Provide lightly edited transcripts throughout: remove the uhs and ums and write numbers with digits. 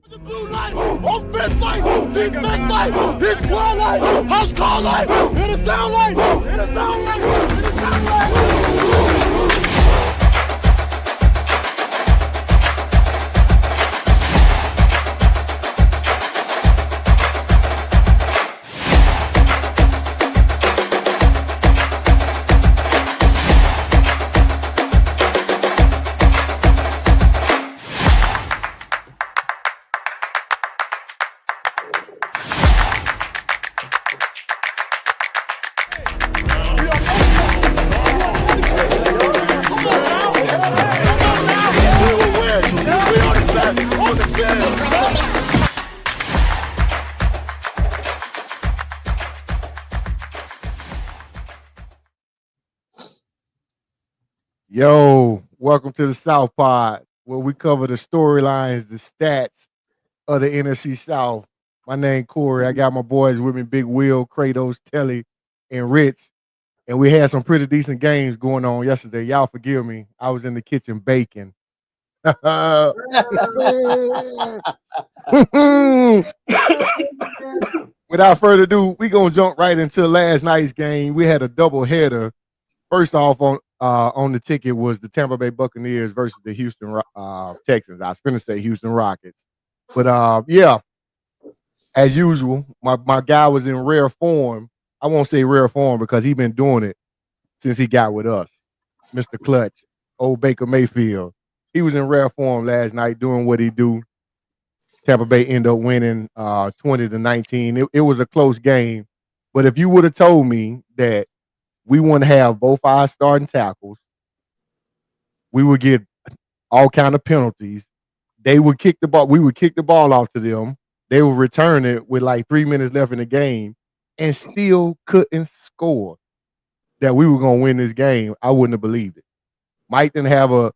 Blue light, offense light, defense light, his squad light, house call light, and a sound light, and a sound light, and a sound light. Yo, welcome to the South Pod, where we cover the storylines, the stats of the NFC South. My name Corey. I got my boys with me, Big Will, Kratos, Telly, and Rich. And we had some pretty decent games going on yesterday. Y'all forgive me. I was in the kitchen baking. Without further ado, we gonna jump right into last night's game. We had a double header. First off, on the ticket was the Tampa Bay Buccaneers versus the Houston Texans. I was going to say Houston Rockets, but yeah, as usual, my guy was in rare form. I won't say rare form because he's been doing it since he got with us, Mr. Clutch, old Baker Mayfield. He was in rare form last night doing what he do. Tampa Bay ended up winning 20-19. It was a close game, but if you would have told me that we want to have both our starting tackles, we would get all kind of penalties. They would kick the ball. We would kick the ball off to them. They would return it with like 3 minutes left in the game and still couldn't score. That we were going to win this game. I wouldn't have believed it. Mike didn't have a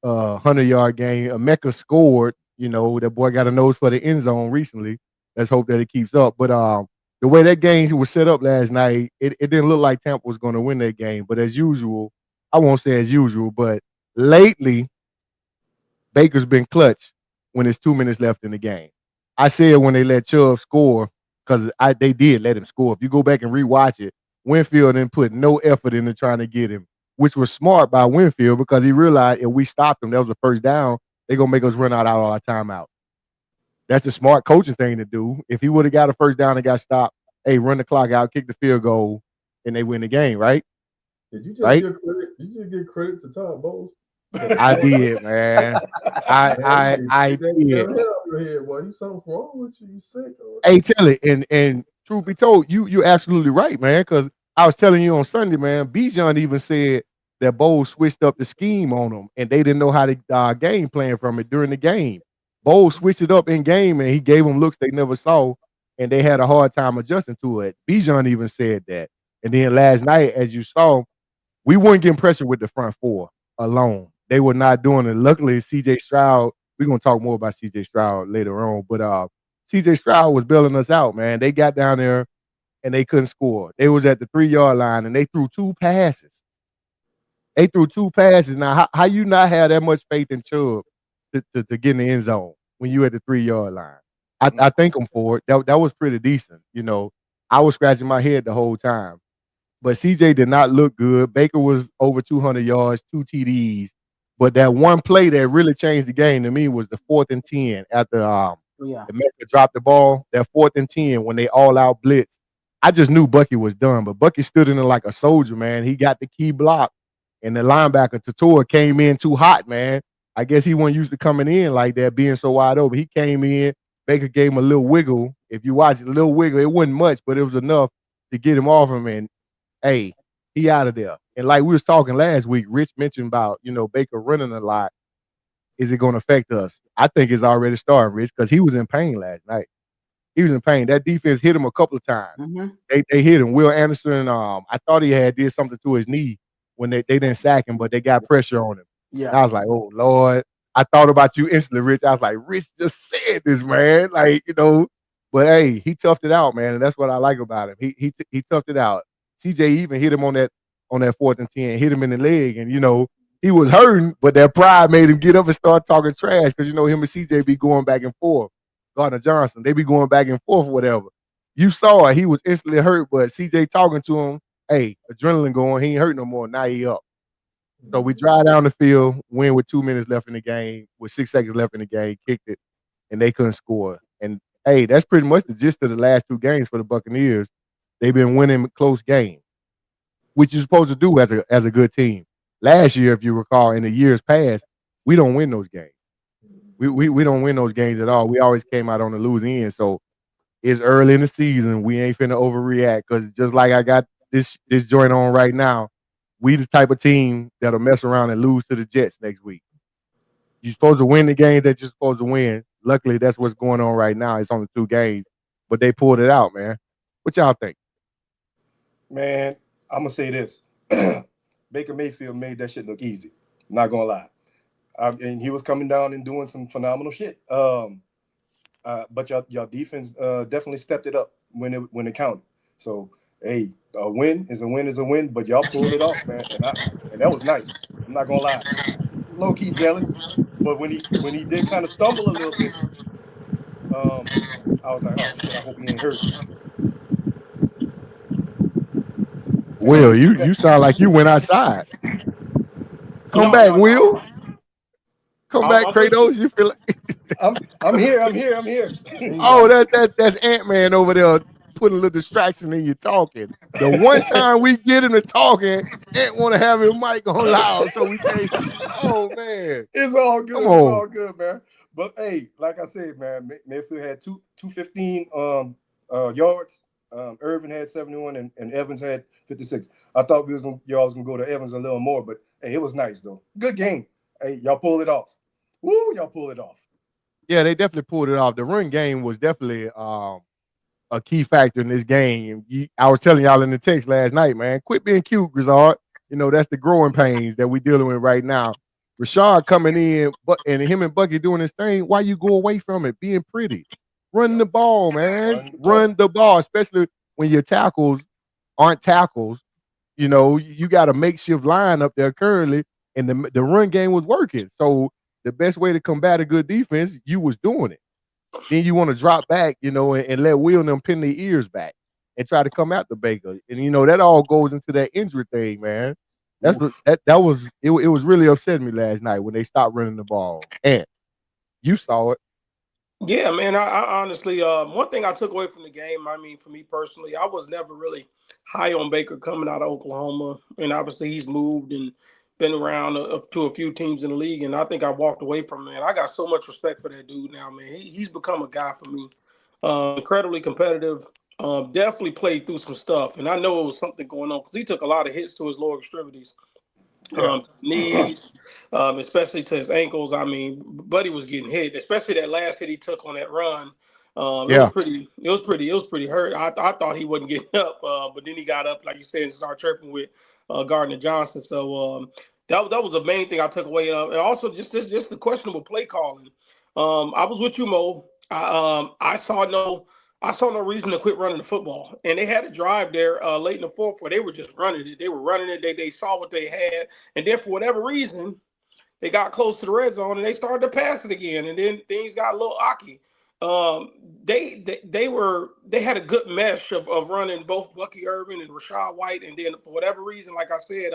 100-yard game. Emeka scored. You know, that boy got a nose for the end zone recently. Let's hope that it keeps up. But the way that game was set up last night, it didn't look like Tampa was going to win that game. But as usual, I won't say as usual, but lately, Baker's been clutch when it's 2 minutes left in the game. I said when they let Chubb score, because they did let him score. If you go back and rewatch it, Winfield didn't put no effort into trying to get him, which was smart by Winfield because he realized if we stopped him, that was the first down, they're going to make us run out all our timeout. That's a smart coaching thing to do. If he would have got a first down and got stopped, hey, run the clock out, kick the field goal, and they win the game, right? Did you just give credit? Did you just give credit to Todd Bowles? I did, man. I did. You something's wrong with you? You sick? Hey, tell it. And truth be told, you're absolutely right, man. Because I was telling you on Sunday, man. Bijan even said that Bowles switched up the scheme on them, and they didn't know how to game plan from it during the game. Bowles switched it up in game, and he gave them looks they never saw, and they had a hard time adjusting to it. Bijan even said that. And then last night, as you saw, we weren't getting pressure with the front four alone. They were not doing it. Luckily, C.J. Stroud, we're going to talk more about C.J. Stroud later on, but C.J. Stroud was bailing us out, man. They got down there, and they couldn't score. They was at the 3-yard line, and they threw two passes. Now, how you not have that much faith in Chubb to get in the end zone when you at the 3-yard line? I thank them for it. That was pretty decent. You know, I was scratching my head the whole time. But CJ did not look good. Baker was over 200 yards, 2 TDs. But that one play that really changed the game to me was the 4th and 10 after the Mecca dropped the ball. That 4th and 10 when they all out blitz. I just knew Bucky was done, but Bucky stood in there like a soldier, man. He got the key block, and the linebacker Tatua came in too hot, man. I guess he wasn't used to coming in like that, being so wide open. He came in. Baker gave him a little wiggle. If you watch it, a little wiggle, it wasn't much, but it was enough to get him off him. And hey, he out of there. And like we was talking last week, Rich mentioned about, Baker running a lot. Is it going to affect us? I think it's already starting, Rich, because he was in pain last night. He was in pain. That defense hit him a couple of times. Mm-hmm. They hit him. Will Anderson, I thought he did something to his knee when they didn't sack him, but they got pressure on him. Yeah. And I was like, oh, Lord. I thought about you instantly, Rich. I was like, Rich just said this, man. Like, but hey, he toughed it out, man. And that's what I like about him. He toughed it out. CJ even hit him on that 4th and 10, hit him in the leg. And, he was hurting, but that pride made him get up and start talking trash because, him and CJ be going back and forth. Gardner Johnson. They be going back and forth, whatever. You saw it. He was instantly hurt, but CJ talking to him, hey, adrenaline going. He ain't hurt no more. Now he up. So we drive down the field, win with 2 minutes left in the game, with 6 seconds left in the game, kicked it, and they couldn't score. And hey, that's pretty much the gist of the last 2 games for the Buccaneers. They've been winning close games, which you're supposed to do as a good team. Last year, if you recall, in the years past, we don't win those games. We don't win those games at all. We always came out on the losing end. So it's early in the season. We ain't finna overreact because just like I got this joint on right now, we the type of team that'll mess around and lose to the Jets next week. You're supposed to win the games that you're supposed to win. Luckily, that's what's going on right now. It's only 2 games, but they pulled it out, man. What y'all think? Man, I'm gonna say this: Baker Mayfield made that shit look easy. I'm not gonna lie, and he was coming down and doing some phenomenal shit. But your defense definitely stepped it up when it counted. So hey, a win is a win is a win. But y'all pulled it off, man, and that was nice. I'm not gonna lie, low key jealous. But when he did kind of stumble a little bit, I was like, oh shit, I hope he ain't hurt. Will, you sound like you went outside. Come back, Will. Come back, Kratos. You feel like I'm here. Oh, that's Ant-Man over there putting a little distraction in you talking. The one time we get into talking, Ant want to have his mic on loud, so we can't. Oh man, it's all good. It's all good, man. But hey, like I said, man, Mayfield had 215 yards. Irvin had 71 and Evans had 56. I thought y'all was gonna go to Evans a little more, but hey, it was nice though. Good game. Hey, y'all pulled it off. Woo, y'all pulled it off. Yeah, they definitely pulled it off. The run game was definitely a key factor in this game. I was telling y'all in the text last night, man, quit being cute, Grizzard. You know, that's the growing pains that we're dealing with right now. Rashard coming in, and him and Bucky doing his thing. Why you go away from it? Being pretty. Run the ball, man. Run the ball, especially when your tackles aren't tackles. You know, you got a makeshift line up there currently, and the run game was working. So the best way to combat a good defense, you was doing it. Then you want to drop back, you know, and let Will and them pin their ears back and try to come out the Baker. And you know, that all goes into that injury thing, man. That's what that was. It was really upsetting me last night when they stopped running the ball. And you saw it. Yeah, man. I honestly, one thing I took away from the game, I mean, for me personally, I was never really high on Baker coming out of Oklahoma, and obviously he's moved and been around to a few teams in the league, and I think I walked away from him. Man, I got so much respect for that dude now, man. He's become a guy for me. Incredibly competitive. Definitely played through some stuff, and I know it was something going on because he took a lot of hits to his lower extremities. Knees, especially to his ankles. I mean, Buddy was getting hit, especially that last hit he took on that run. It was pretty hurt. I thought he wasn't getting up, but then he got up, like you said, and started chirping with Gardner Johnson. So that was the main thing I took away, and also just the questionable play calling. I was with you, Mo. I saw no reason to quit running the football. And they had a drive there late in the fourth where they were just running it. They were running it. They saw what they had. And then for whatever reason, they got close to the red zone and they started to pass it again. And then things got a little ocky. They had a good mesh of running both Bucky Irvin and Rachaad White. And then for whatever reason, like I said,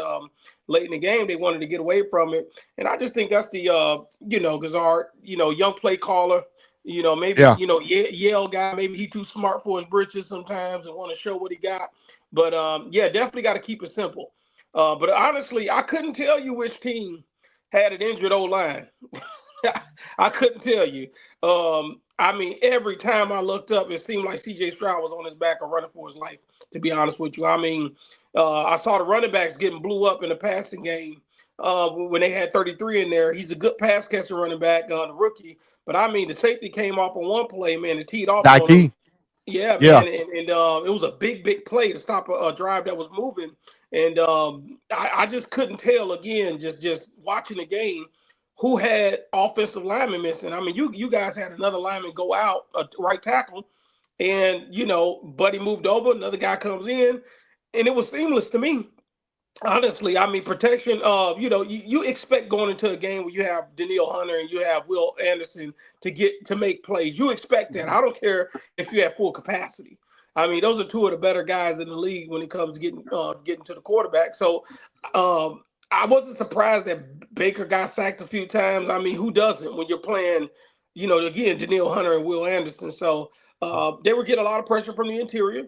late in the game, they wanted to get away from it. And I just think that's the, Grizzard, young play caller. Maybe, Yale guy, maybe he too smart for his britches sometimes and want to show what he got. But, definitely got to keep it simple. But honestly, I couldn't tell you which team had an injured O-line. I couldn't tell you. I mean, every time I looked up, it seemed like C.J. Stroud was on his back or running for his life, to be honest with you. I mean, I saw the running backs getting blew up in the passing game when they had 33 in there. He's a good pass catcher running back, the rookie. But I mean, the safety came off on one play, man, and teed off on him. Yeah, man, and it was a big play to stop a drive that was moving. And I just couldn't tell, again, just watching the game, who had offensive linemen missing. I mean, you guys had another lineman go out, right tackle, and, Buddy moved over, another guy comes in, and it was seamless to me. Honestly, I mean, protection. You expect going into a game where you have Daniil Hunter and you have Will Anderson to make plays. You expect that. I don't care if you have full capacity. I mean, those are two of the better guys in the league when it comes to getting to the quarterback. So, I wasn't surprised that Baker got sacked a few times. I mean, who doesn't when you're playing? Again, Daniil Hunter and Will Anderson. So they were getting a lot of pressure from the interior.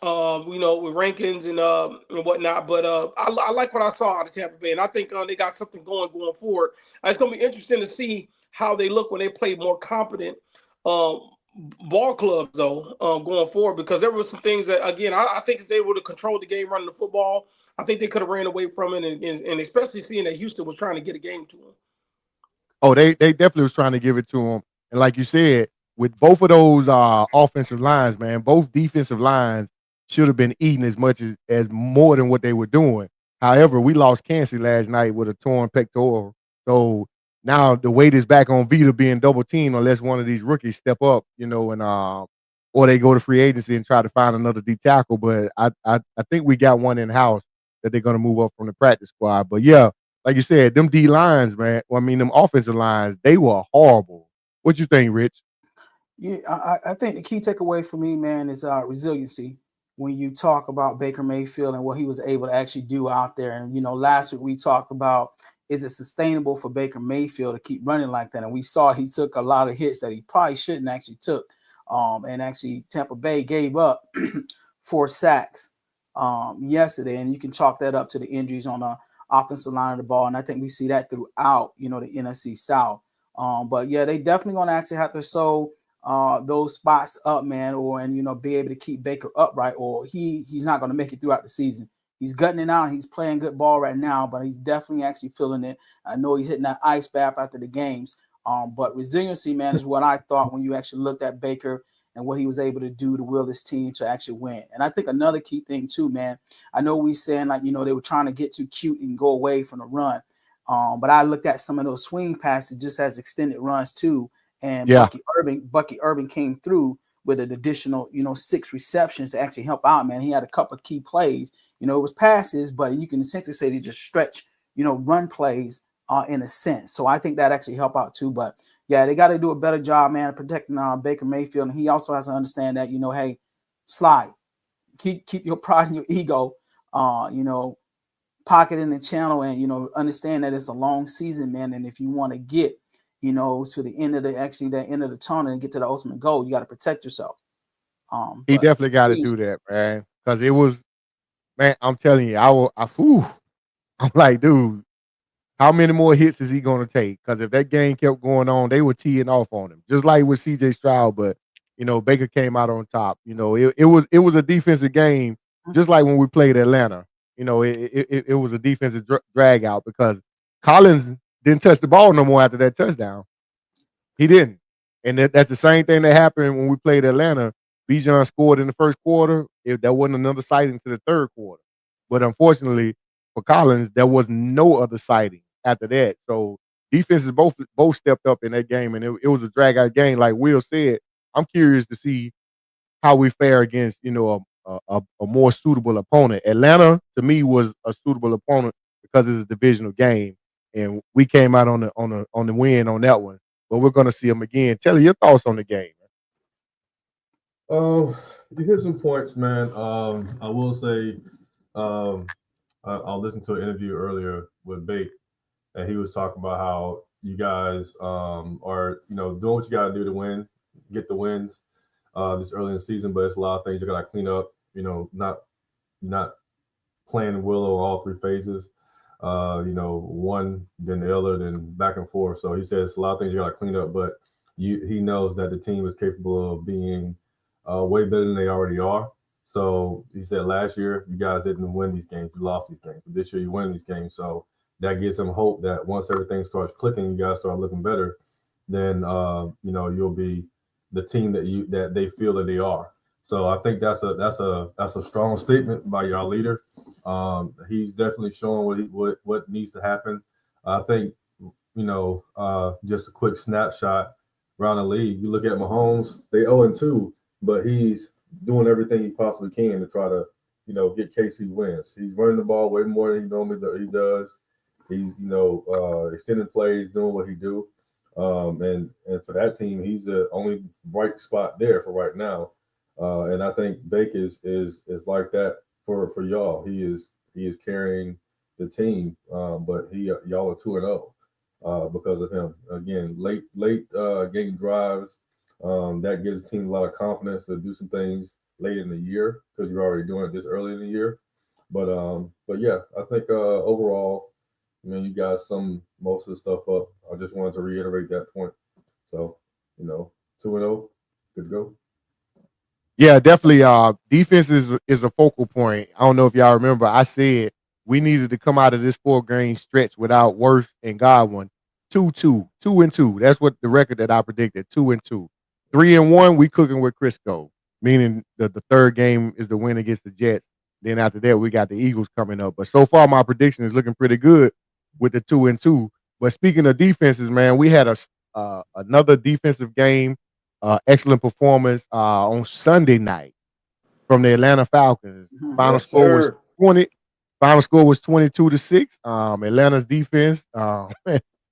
With Rankins and whatnot. But I like what I saw out of Tampa Bay, and I think they got something going forward. It's going to be interesting to see how they look when they play more competent ball clubs, though, going forward. Because there were some things that, again, I think if they would have controlled the game running the football, I think they could have ran away from it, and especially seeing that Houston was trying to get a game to them. Oh, they definitely was trying to give it to him. And like you said, with both of those offensive lines, man, both defensive lines should have been eating as much as more than what they were doing. However, we lost Kancey last night with a torn pectoral. So now the weight is back on Vita being double teamed unless one of these rookies step up, and or they go to free agency and try to find another D tackle. But I think we got one in house that they're gonna move up from the practice squad. But yeah, like you said, them D lines, man. Well, I mean, them offensive lines, they were horrible. What you think, Rich? Yeah, I think the key takeaway for me, man, is resiliency. When you talk about Baker Mayfield and what he was able to actually do out there, and last week we talked about, is it sustainable for Baker Mayfield to keep running like that? And we saw he took a lot of hits that he probably shouldn't actually took. And actually Tampa Bay gave up 4 sacks yesterday, and you can chalk that up to the injuries on the offensive line of the ball. And I think we see that throughout, the NFC South. But yeah, they definitely going to actually have to sew those spots up, man, and be able to keep Baker upright, or he's not going to make it throughout the season. He's gutting it out. He's playing good ball right now, but he's definitely actually feeling it. I know he's hitting that ice bath after the games. But resiliency, man, is what I thought when you actually looked at Baker and what he was able to do to will this team to actually win. And I think another key thing too, man, I know we saying they were trying to get too cute and go away from the run. But I looked at some of those swing passes just as extended runs too. And Yeah. Bucky Irving came through with an additional, 6 receptions to actually help out, man. He had a couple of key plays. It was passes, but you can essentially say they just stretch, run plays in a sense. So I think that actually helped out too. But yeah, they got to do a better job, man, of protecting Baker Mayfield. And he also has to understand that, hey, slide, keep your pride and your ego, pocket in the channel, and understand that it's a long season, man. And if you want to get to the end of the end of the tunnel and get to the ultimate goal, you got to protect yourself. He definitely got to do that, man. Because it was, man, I'm telling you, I'm like, dude, how many more hits is he going to take? Because if that game kept going on, they were teeing off on him, just like with C.J. Stroud. But Baker came out on top. It was a defensive game, just like when we played Atlanta. It was a defensive drag out because Collins didn't touch the ball no more after that touchdown. He didn't. And that's the same thing that happened when we played Atlanta. Bijan scored in the first quarter. There wasn't another sighting to the third quarter. But unfortunately for Collins, there was no other sighting after that. So defenses both stepped up in that game, and it was a drag out game. Like Will said, I'm curious to see how we fare against a more suitable opponent. Atlanta to me was a suitable opponent because it's a divisional game, and we came out on the win on that one. But we're gonna see them again. Tell me your thoughts on the game. You hit some points, man. I will say, I'll listen to an interview earlier with Bake, and he was talking about how you guys are, doing what you got to do to win, get the wins this early in the season. But it's a lot of things you got to clean up. Not playing Willow all 3 phases. One, then the other, then back and forth. So he says a lot of things you got to clean up, but he knows that the team is capable of being way better than they already are. So he said last year you guys didn't win these games, you lost these games. But this year you win these games, so that gives him hope that once everything starts clicking, you guys start looking better. Then you'll be the team that they feel that they are. So I think that's a strong statement by your leader. He's definitely showing what needs to happen. I think just a quick snapshot around the league. You look at Mahomes; they 0-2, but he's doing everything he possibly can to try to get KC wins. He's running the ball way more than he normally he does. He's extending plays, doing what he do. And for that team, he's the only bright spot there for right now. And I think Bake is like that for y'all. He is carrying the team, but y'all are 2-0 because of him. Again, late game drives that gives the team a lot of confidence to do some things late in the year because you're already doing it this early in the year. But yeah, I think overall, you guys sum most of the stuff up. I just wanted to reiterate that point. So 2-0, good to go. Yeah, definitely. Defense is a focal point. I don't know if y'all remember. I said we needed to come out of this 4-game stretch without Worth and Godwin. 2-2. That's what the record that I predicted. 2-2. 3-1. We cooking with Crisco, meaning the third game is the win against the Jets. Then after that, we got the Eagles coming up. But so far, my prediction is looking pretty good with the 2-2. But speaking of defenses, man, we had another defensive game. Excellent performance on Sunday night from the Atlanta Falcons. Final score was 20. Final score was 22-6. Atlanta's defense,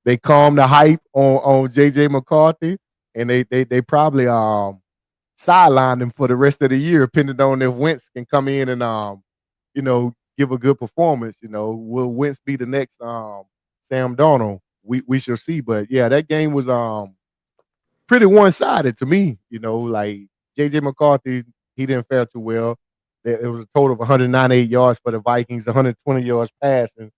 they calmed the hype on JJ McCarthy, and they probably sidelined him for the rest of the year, depending on if Wentz can come in and give a good performance. Will Wentz be the next Sam Darnold? We shall see. But yeah, that game was pretty one-sided to me. Like JJ McCarthy, he didn't fare too well. It was a total of 198 yards for the Vikings, 120 yards passing,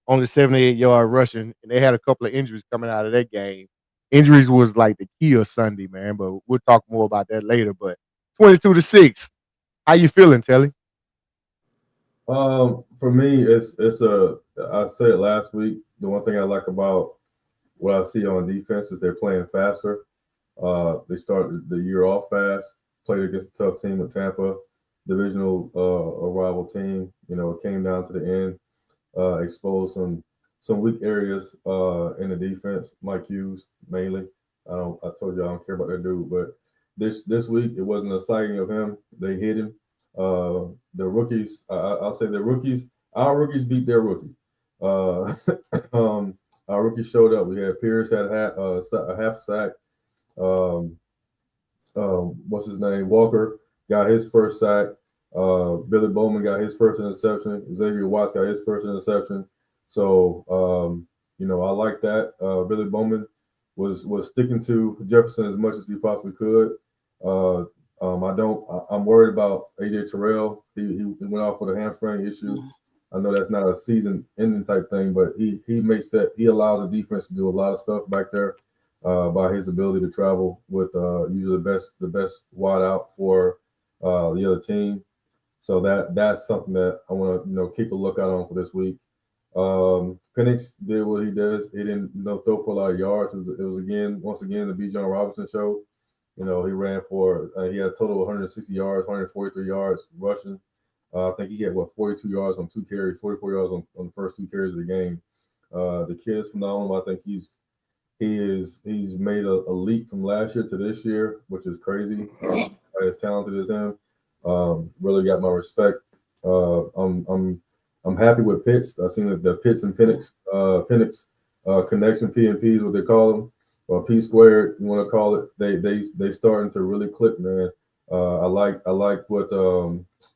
only 78-yard rushing, and they had a couple of injuries coming out of that game. Injuries was like the key of Sunday, man, but we'll talk more about that later. But 22-6, how you feeling, Telly? For me, I said it last week. The one thing I like about what I see on defense is they're playing faster. They started the year off fast, played against a tough team with Tampa, divisional rival team. It came down to the end, exposed some weak areas in the defense. Mike Hughes mainly. I told you I don't care about that dude, but this week it wasn't a sighting of him. They hit him. The rookies, I'll say the rookies. Our rookies beat their rookie. Our rookies showed up. We had Pierce had a half sack. What's his name? Walker got his first sack. Billy Bowman got his first interception. Xavier Watts got his first interception. So I like that. Billy Bowman was sticking to Jefferson as much as he possibly could. I'm worried about AJ Terrell. He went off with a hamstring issue. I know that's not a season-ending type thing, but he allows the defense to do a lot of stuff back there by his ability to travel with usually the best wide out for the other team. So that's something that I want to keep a lookout on for this week. Penix did what he does. He didn't throw for a lot of yards. It was once again the Bijan Robinson show. He ran for he had a total of 160 yards, 143 yards rushing. I think he had 42 yards on 2 carries, 44 yards on the first 2 carries of the game. The kid is phenomenal. I think he's made a leap from last year to this year, which is crazy. As talented as him, really got my respect. I'm happy with Pitts. I've seen the Pitts and Penix connection, PNP is what they call them, or P squared, you want to call it. They starting to really click, man. I like what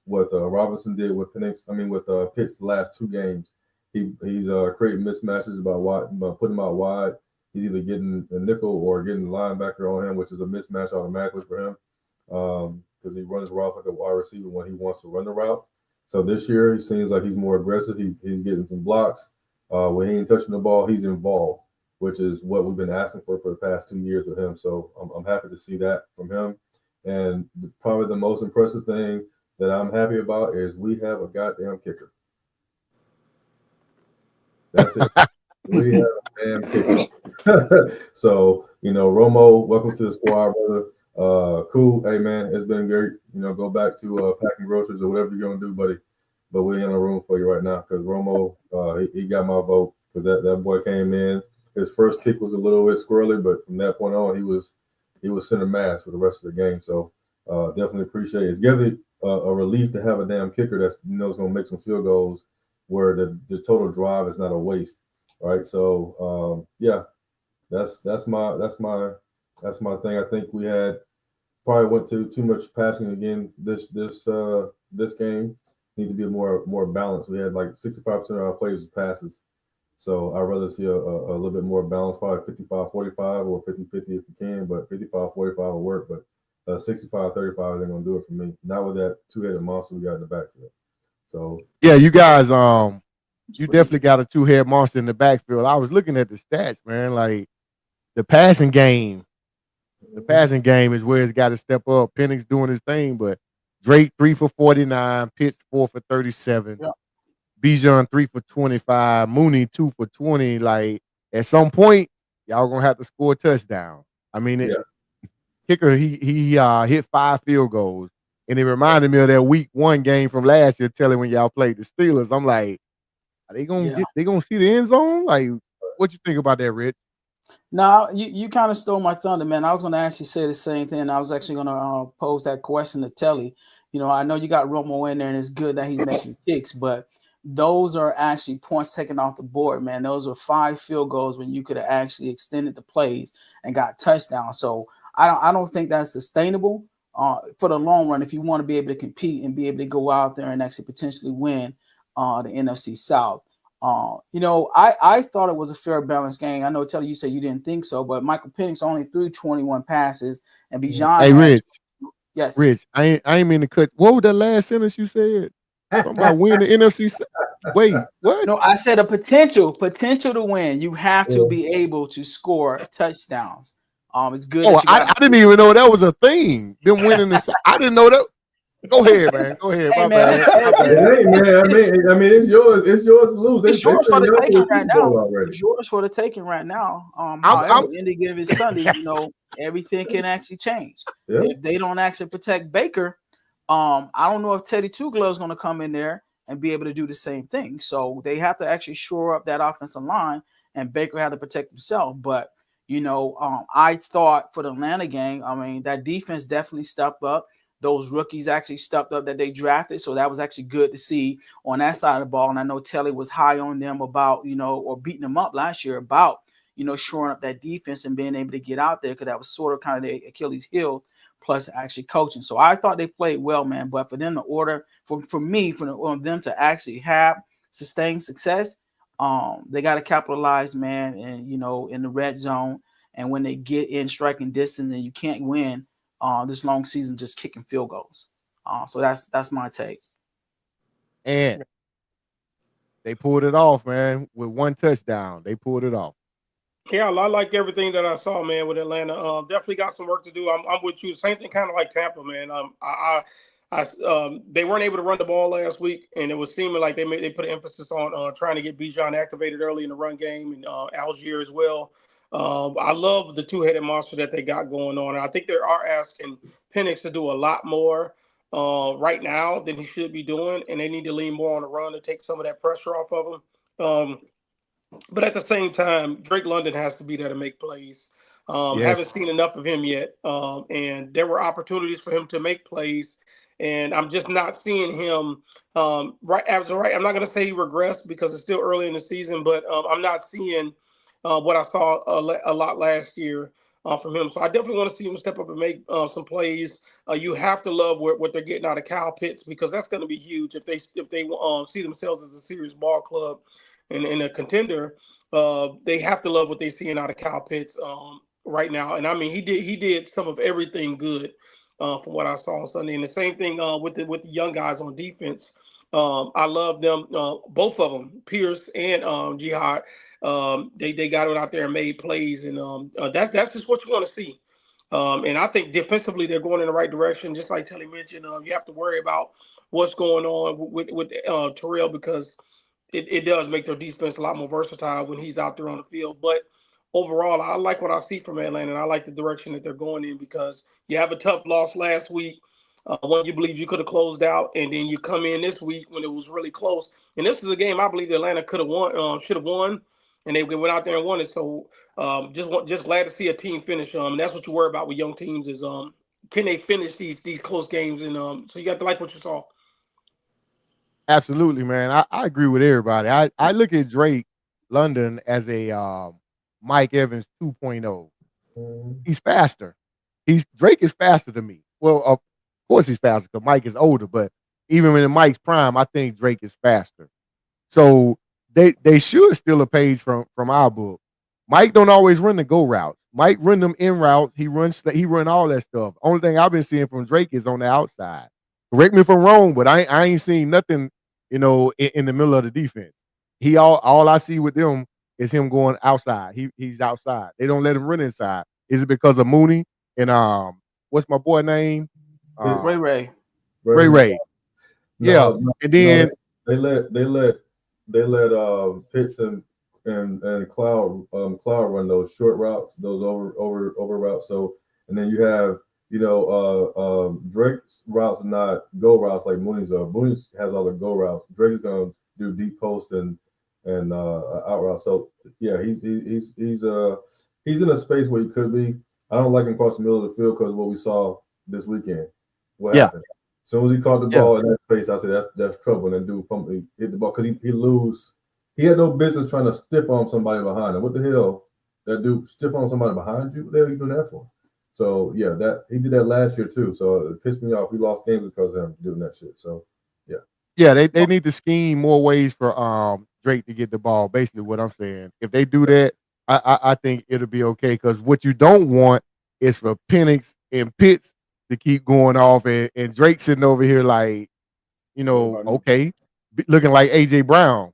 Robinson did with Penix. With Pitts the last 2 games. He's creating mismatches by putting him out wide. He's either getting a nickel or getting the linebacker on him, which is a mismatch automatically for him because he runs routes like a wide receiver when he wants to run the route. So this year, he seems like he's more aggressive. He's getting some blocks. When he ain't touching the ball, he's involved, which is what we've been asking for the past 2 years with him. So I'm happy to see that from him. And probably the most impressive thing that I'm happy about is we have a goddamn kicker. That's it. We have a damn kicker. So, Romo, welcome to the squad, brother. Cool. Hey, man, it's been great. Go back to packing groceries or whatever you're going to do, buddy. But we ain't in a room for you right now because Romo, he got my vote because that boy came in. His first kick was a little bit squirrely, but from that point on, he was center mass for the rest of the game. So definitely appreciate it. a relief to have a damn kicker that's is going to make some field goals where the total drive is not a waste. All right, so yeah, that's my thing. I think we had probably went to too much passing again this game. Need to be more balanced. We had like 65% of our plays was passes. So I'd rather see a little bit more balance, probably 55-45 or 50-50 if you can, but 55-45 will work. But 65-35 isn't going to do it for me. Not with that two-headed monster we got in the backfield. So yeah, you guys, you definitely got a two-head monster in the backfield. I was looking at the stats, man. Like the passing game is where it's got to step up. Penix doing his thing, but Drake 3 for 49, Pitts 4 for 37. Yeah. Bijan 3 for 25, Mooney 2 for 20. Like at some point, y'all gonna have to score a touchdown. I mean, kicker he hit 5 field goals, and it reminded me of that week 1 game from last year. Telling when y'all played the Steelers, I'm like, are they gonna they gonna see the end zone? Like, what you think about that, Rich? Now you kind of stole my thunder, man. I was going to actually say the same thing. I was actually going to pose that question to Telly. You know, I know you got Romo in there, and it's good that he's making kicks, but those are actually points taken off the board, man. Those are 5 field goals when you could have actually extended the plays and got touchdowns. So I don't think that's sustainable for the long run if you want to be able to compete and be able to go out there and actually potentially win the NFC South. You know, I thought it was a fair balanced game. I know, Telly, you said you didn't think so, but Michael Penix only threw 21 passes, and Bijan. Hey, Rich. Yes. Rich, I ain't mean to cut. What was that last sentence you said? Something about winning the NFC. Wait, what? No, I said a potential to win. You have to be able to score touchdowns. It's good. Oh, I didn't even know that was a thing. Them winning this. I didn't know that. Go ahead, man. Go ahead. Hey, My bad. Hey, man. I mean, it's yours to lose. It's yours for the taking right now. It's yours for the taking right now. However, in the given Sunday, you know, everything can actually change. Yeah. If they don't actually protect Baker, I don't know if Teddy Two Gloves is going to come in there and be able to do the same thing. So they have to actually shore up that offensive line, and Baker had to protect himself. But you know, I thought for the Atlanta game, I mean, that defense definitely stepped up. Those rookies actually stepped up that they drafted. So that was actually good to see on that side of the ball. And I know Telly was high on them about, you know, or beating them up last year about, you know, shoring up that defense and being able to get out there because that was sort of kind of the Achilles heel plus actually coaching. So I thought they played well, man. But for them to order, for them to actually have sustained success, they got to capitalize, man, and, you know, in the red zone. And when they get in striking distance and you can't win, this long season just kicking field goals. So that's my take. And they pulled it off, man, with 1 touchdown. They pulled it off. Yeah, I like everything that I saw, man, with Atlanta. Definitely got some work to do. I'm with you. Same thing, kind of like Tampa, man. They weren't able to run the ball last week, and it was seeming like they put an emphasis on trying to get Bijan activated early in the run game and Algier as well. I love the two-headed monster that they got going on. And I think they are asking Penix to do a lot more right now than he should be doing, and they need to lean more on the run to take some of that pressure off of him. But at the same time, Drake London has to be there to make plays. Haven't seen enough of him yet, and there were opportunities for him to make plays, and I'm just not seeing him right. I'm not going to say he regressed because it's still early in the season, but I'm not seeing what I saw a lot last year from him. So I definitely want to see him step up and make some plays. You have to love what they're getting out of Kyle Pitts because that's going to be huge if they see themselves as a serious ball club and a contender. They have to love what they're seeing out of Kyle Pitts right now. And I mean, he did some of everything good from what I saw on Sunday. And the same thing with the young guys on defense. I love them, both of them, Pierce and Jihad. They got it out there and made plays, and that's just what you want to see. And I think defensively they're going in the right direction. Just like Telly mentioned, you have to worry about what's going on with Terrell because it does make their defense a lot more versatile when he's out there on the field. But overall, I like what I see from Atlanta, and I like the direction that they're going in because you have a tough loss last week. One you believe you could have closed out, and then you come in this week when it was really close. And this is a game I believe Atlanta could have won, should have won, and they went out there and won it. So just glad to see a team finish. And that's what you worry about with young teams is can they finish these close games? And so you got to like what you saw. Absolutely, man. I agree with everybody. I look at Drake London as a Mike Evans 2.0. He's faster. Drake is faster than me. Well, of course he's faster because Mike is older, but even in Mike's prime, I think Drake is faster. So they should steal a page from our book. Mike don't always run the go routes. Mike run them in routes. He run all that stuff. Only thing I've been seeing from Drake is on the outside. Correct me if I'm wrong, but I ain't seen nothing, in the middle of the defense. All I see with them is him going outside. He's outside. They don't let him run inside. Is it because of Mooney and what's my boy name? Ray. Ray. Yeah, and then they let Pitts and Cloud run those short routes, those over routes. So and then you have Drake's routes are not go routes like Mooney's are. Mooney's has all the go routes. Drake is gonna do deep post and out route. So yeah, he's in a space where he could be. I don't like him across the middle of the field because of what we saw this weekend. What happened? As soon as he caught the ball in that space, I said that's trouble. And then dude hit the ball because he lose. He had no business trying to stiff arm somebody behind him. What the hell? That dude stiff arm somebody behind you? What the hell are you doing that for? So yeah, that he did that last year too. So it pissed me off. We lost games because of him doing that shit. So yeah. Yeah, they need to scheme more ways for Drake to get the ball. Basically, what I'm saying. If they do that, I think it'll be okay. Because what you don't want is for Penix and Pitts to keep going off and Drake sitting over here like, okay, looking like AJ Brown.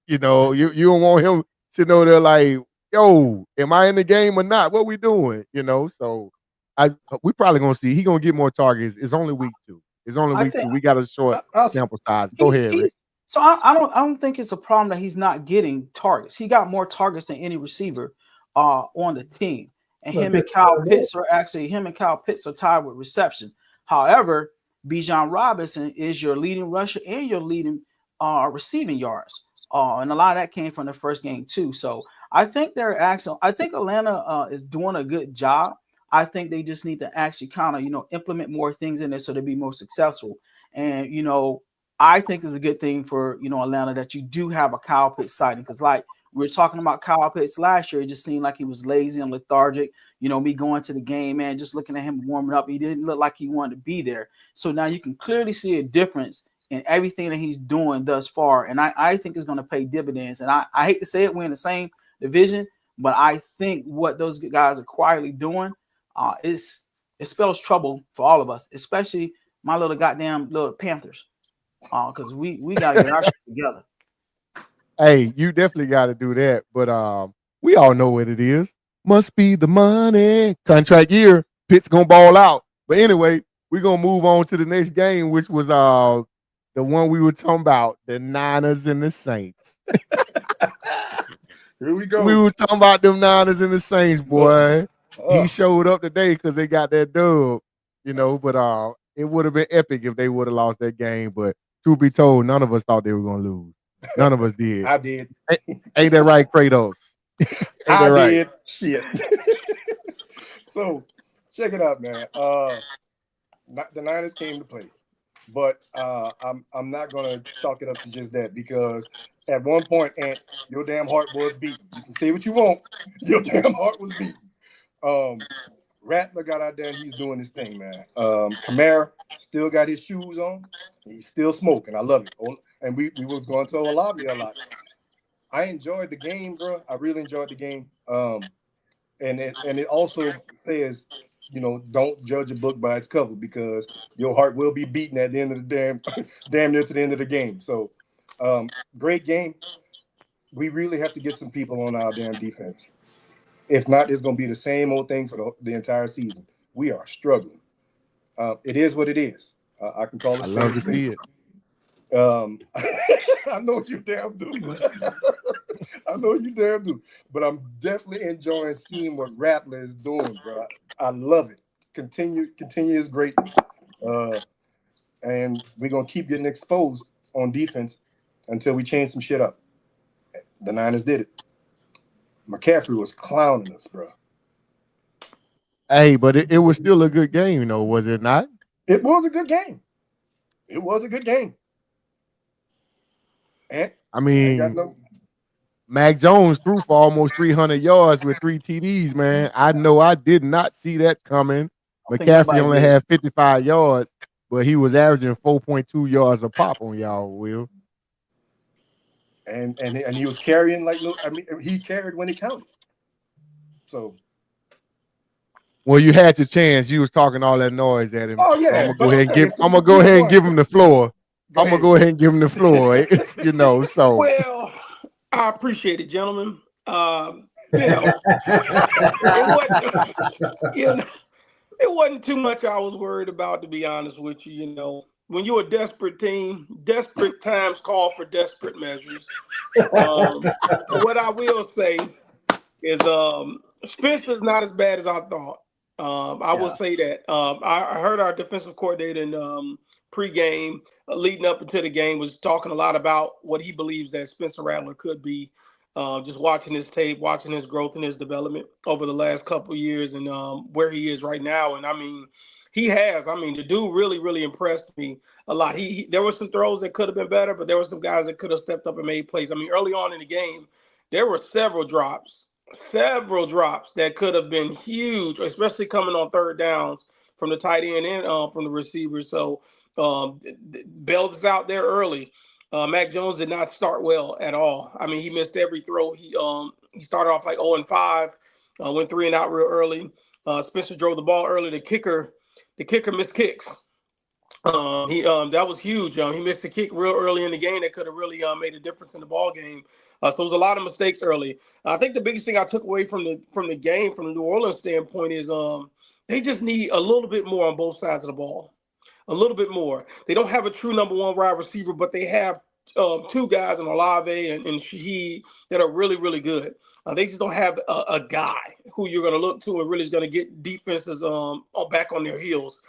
You don't want him sitting over there like, yo, am I in the game or not? What we doing? So we probably gonna see he gonna get more targets. It's only week 2. It's only week 2. We got a short sample size. Go ahead, Rick. So I don't think it's a problem that he's not getting targets. He got more targets than any receiver on the team. And him and Kyle Pitts are tied with receptions. However, Bijan Robinson is your leading rusher and your leading receiving yards. And a lot of that came from the first game too. So I think I think Atlanta is doing a good job. I think they just need to actually kind of, implement more things in there so they'll be more successful. And, I think it's a good thing for, Atlanta that you do have a Kyle Pitts sighting. Because like we were talking about Kyle Pitts last year, it just seemed like he was lazy and lethargic. Me going to the game, man, just looking at him warming up, he didn't look like he wanted to be there. So now you can clearly see a difference in everything that he's doing thus far. And I think it's going to pay dividends. And I hate to say it, we're in the same division, but I think what those guys are quietly doing it spells trouble for all of us, especially my little Panthers. Because we got to get our shit together. Hey, you definitely got to do that. But we all know what it is. Must be the money. Contract year. Pitt's going to ball out. But anyway, we're going to move on to the next game, which was the one we were talking about, the Niners and the Saints. Here we go. We were talking about them Niners and the Saints, boy. He showed up today because they got that dub, but it would have been epic if they would have lost that game. But truth be told, none of us thought they were going to lose. None of us did. I did. Ain't that right, Kratos? I did. Shit. So, check it out, man. The Niners came to play, but I'm not gonna chalk it up to just that because at one point, Ant, your damn heart was beating. You can say what you want, your damn heart was beating. Rattler got out there and he's doing his thing, man. Kamara still got his shoes on. He's still smoking. I love it. And we was going to a lobby a lot. I enjoyed the game, bro. I really enjoyed the game. And it also says, don't judge a book by its cover because your heart will be beaten at the end of the damn near to the end of the game. So, great game. We really have to get some people on our damn defense. If not, it's going to be the same old thing for the entire season. We are struggling. It is what it is. I can call it. I love to see it. I know you damn do. I know you damn do. But I'm definitely enjoying seeing what Rattler is doing, bro. I love it. Continue his greatness. And we're going to keep getting exposed on defense until we change some shit up. The Niners did it. McCaffrey was clowning us, bro. Hey, but it was still a good game, though, was it not? It was a good game. It was a good game. And I ain't got mean, no. Mac Jones threw for almost 300 yards with 3 TDs, man. I know I did not see that coming. I think McCaffrey nobody only did. had 55 yards, but he was averaging 4.2 yards a pop on y'all, Will. And he was carrying like no. I mean, he carried when he counted. So. Well, you had your chance. You was talking all that noise at him. Oh So yeah, I'm gonna but go ahead and okay, give. I'm gonna go ahead and give him the floor. Go I'm gonna ahead. go ahead and give him the floor. You know, so Well, I appreciate it, gentlemen. You know, it wasn't. You know, it wasn't too much I was worried about, to be honest with you. You know, when you're a desperate team, desperate times call for desperate measures. What I will say is Spencer's not as bad as I thought. I will say that. I heard our defensive coordinator in pregame leading up into the game was talking a lot about what he believes that Spencer Rattler could be. Just watching his tape, watching his growth and his development over the last couple of years, and where he is right now. And I mean, he has. I mean, the dude really, really impressed me a lot. There were some throws that could have been better, but there were some guys that could have stepped up and made plays. I mean, early on in the game, there were several drops that could have been huge, especially coming on third downs from the tight end and from the receivers. So Bell is out there early. Mac Jones did not start well at all. I mean, he missed every throw. He started off like 0-5, went 3 and out real early. Spencer drove the ball early. The kicker missed kicks. That was huge. He missed a kick real early in the game that could have really made a difference in the ball game. So it was a lot of mistakes early. I think the biggest thing I took away from the game, from the New Orleans standpoint, is they just need a little bit more on both sides of the ball. A little bit more. They don't have a true number one wide receiver, but they have two guys in Olave and Shaheed that are really, really good. They just don't have a guy who you're going to look to and really is going to get defenses back on their heels.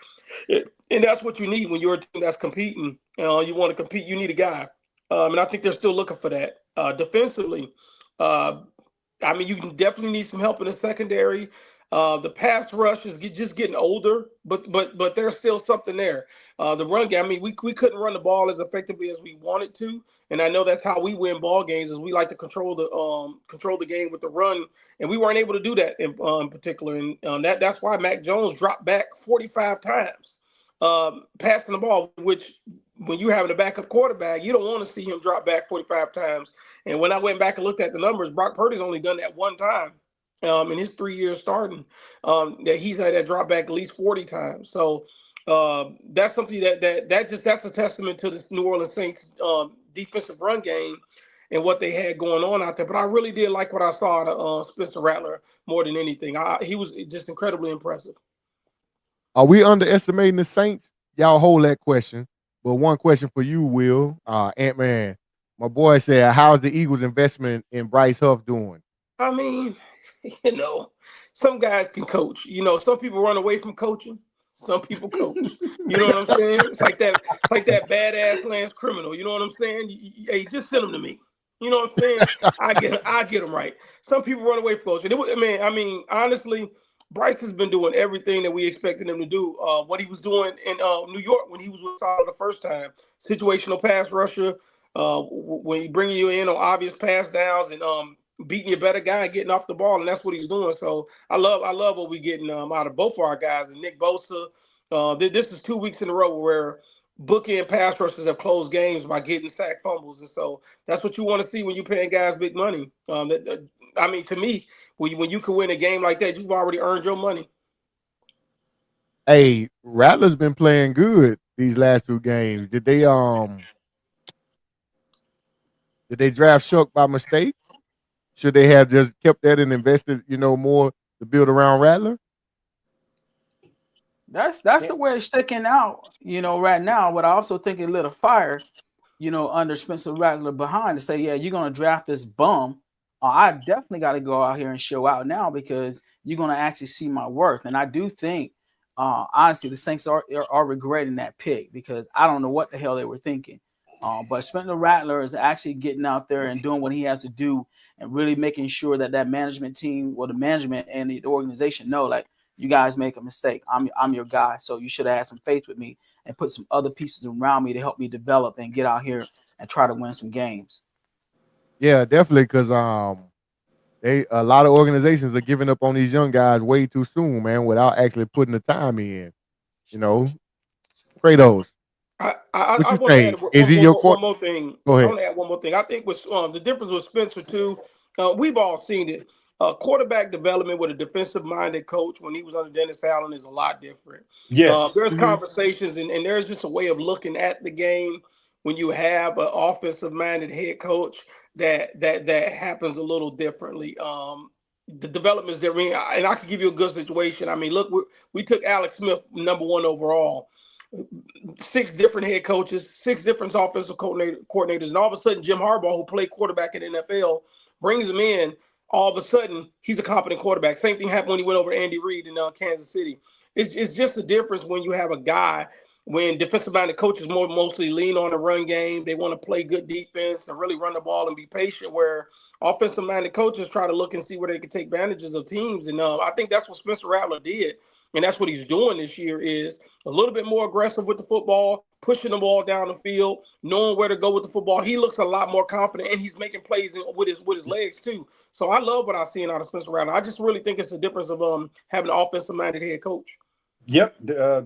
And that's what you need when you're a team that's competing. You want to compete, you need a guy. And I think they're still looking for that. Defensively, I mean, you can definitely need some help in the secondary. The pass rush is just getting older, but there's still something there. The run game, I mean, we couldn't run the ball as effectively as we wanted to, and I know that's how we win ball games. Is we like to control the game with the run, and we weren't able to do that in particular. And that's why Mac Jones dropped back 45 times, passing the ball. Which, when you having a backup quarterback, you don't want to see him drop back 45 times. And when I went back and looked at the numbers, Brock Purdy's only done that one time. In his 3 years starting, that he's had that drop back at least 40 times. So that's something that's a testament to the New Orleans Saints defensive run game and what they had going on out there. But I really did like what I saw out of Spencer Rattler more than anything. He was just incredibly impressive. Are we underestimating the Saints? Y'all hold that question. But one question for you, Will, Ant-Man. My boy said, how's the Eagles' investment in Bryce Huff doing? I mean, some guys can coach. Some people run away from coaching. Some people coach. You know what I'm saying? It's like that badass Lance Criminal. You know what I'm saying? Hey, just send them to me. You know what I'm saying? I get them right. Some people run away from coaching. I mean, honestly, Bryce has been doing everything that we expected him to do. What he was doing in New York when he was with Tyler the first time, situational pass rusher. When he bringing you in on obvious pass downs and beating your better guy and getting off the ball, and that's what he's doing. So I love what we're getting out of both of our guys. And Nick Bosa, this is 2 weeks in a row where bookend pass rushers have closed games by getting sack fumbles, and so that's what you want to see when you're paying guys big money. I mean, to me, when you can win a game like that, you've already earned your money. Hey, Rattler's been playing good these last 2 games. Did they draft Shook by mistake? Should they have just kept that and invested, more to build around Rattler? That's the way it's sticking out, right now. But I also think it lit a fire, under Spencer Rattler behind to say, yeah, you're gonna draft this bum. I definitely got to go out here and show out now because you're gonna actually see my worth. And I do think, honestly, the Saints are regretting that pick because I don't know what the hell they were thinking. But Spencer Rattler is actually getting out there and doing what he has to do and really making sure that management team or the management and the organization know, like, you guys make a mistake. I'm your guy, so you should have had some faith with me and put some other pieces around me to help me develop and get out here and try to win some games. Yeah, definitely, because a lot of organizations are giving up on these young guys way too soon, man, without actually putting the time in. You know, Kratos, what I you want to add think? Is he your one court? more thing. Go I ahead. want to add one more thing. I think with the difference with Spencer too, we've all seen it. Quarterback development with a defensive-minded coach when he was under Dennis Allen is a lot different. Yes. There's conversations and there's just a way of looking at the game when you have an offensive-minded head coach that happens a little differently. The developments that and I can give you a good situation. I mean, look, we took Alex Smith #1 overall. 6 different head coaches, 6 different offensive coordinators, and all of a sudden Jim Harbaugh, who played quarterback in the NFL, brings him in. All of a sudden, he's a competent quarterback. Same thing happened when he went over to Andy Reid in Kansas City. It's just a difference when you have a guy when defensive-minded coaches mostly lean on the run game. They want to play good defense and really run the ball and be patient, where offensive-minded coaches try to look and see where they can take advantages of teams. And I think that's what Spencer Rattler did. And that's what he's doing this year, is a little bit more aggressive with the football, pushing the ball down the field, knowing where to go with the football. He looks a lot more confident, and he's making plays with his legs too. So I love what I'm seeing out of Spencer Rattler. I just really think it's the difference of having an offensive-minded head coach. Yep,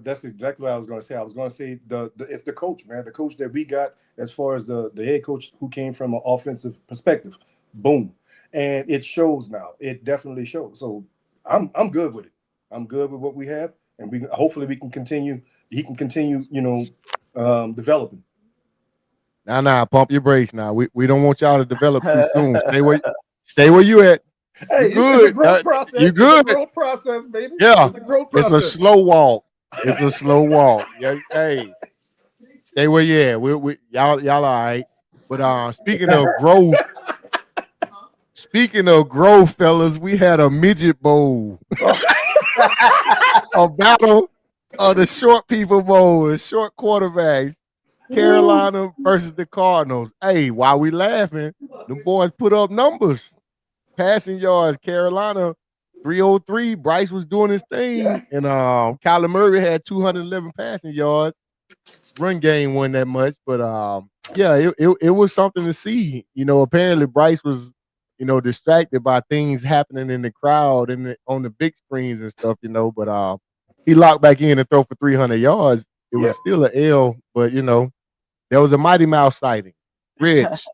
that's exactly what I was going to say. I was going to say it's the coach, man. The coach that we got, as far as the head coach who came from an offensive perspective. Boom, and it shows now. It definitely shows. So I'm good with it. I'm good with what we have, and hopefully we can continue. He can continue, developing. Nah, pump your brakes now. We don't want y'all to develop too soon. Stay where you at. Hey, It's a growth process. You good? It's a growth process, baby. Yeah, It's a growth it's process. a slow walk. It's a slow walk. Yeah, hey, stay where you at. We y'all all right. But speaking of growth, fellas, we had a midget bowl, a battle of the short people bowl, the short quarterbacks. Carolina versus the Cardinals. Hey, while we laughing, the boys put up numbers. Passing yards, Carolina 303. Bryce was doing his thing, and Kyler Murray had 211 passing yards. Run game wasn't that much, but it was something to see. Apparently Bryce was, distracted by things happening in the crowd and on the big screens and stuff, But he locked back in and throw for 300 yards. It was still an L, but there was a Mighty Mouse sighting. Rich,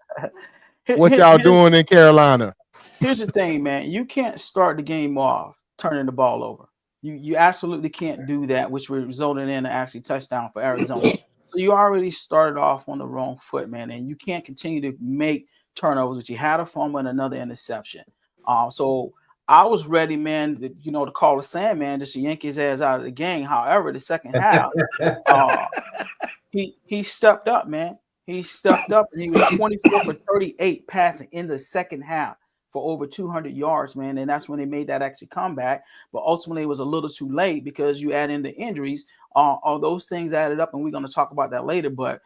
what y'all doing in Carolina? Here's the thing, man. You can't start the game off turning the ball over. You absolutely can't do that, which resulted in an actually touchdown for Arizona. So you already started off on the wrong foot, man, and you can't continue to make turnovers. But you had a fumble and another interception. So I was ready, man, to call the Sandman just to yank his ass out of the game. However, the second half, he stepped up, man. He stepped up, and he was 24 for 38 passing in the second half for over 200 yards, man. And that's when they made that actually comeback. But ultimately, it was a little too late because you add in the injuries. All those things added up, and we're going to talk about that later. But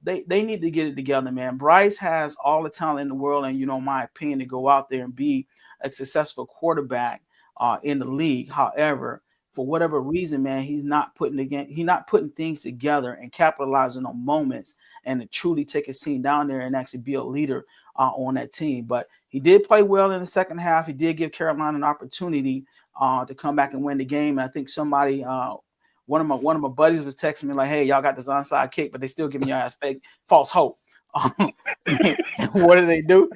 they need to get it together, man. Bryce has all the talent in the world, and my opinion, to go out there and be a successful quarterback in the league. However, for whatever reason, man, he's not putting things together and capitalizing on moments and to truly take his team down there and actually be a leader on that team. But he did play well in the second half. He did give Carolina an opportunity to come back and win the game. And I think somebody, one of my buddies was texting me like, "Hey, y'all got this onside kick, but they still giving your ass false hope." What do they do?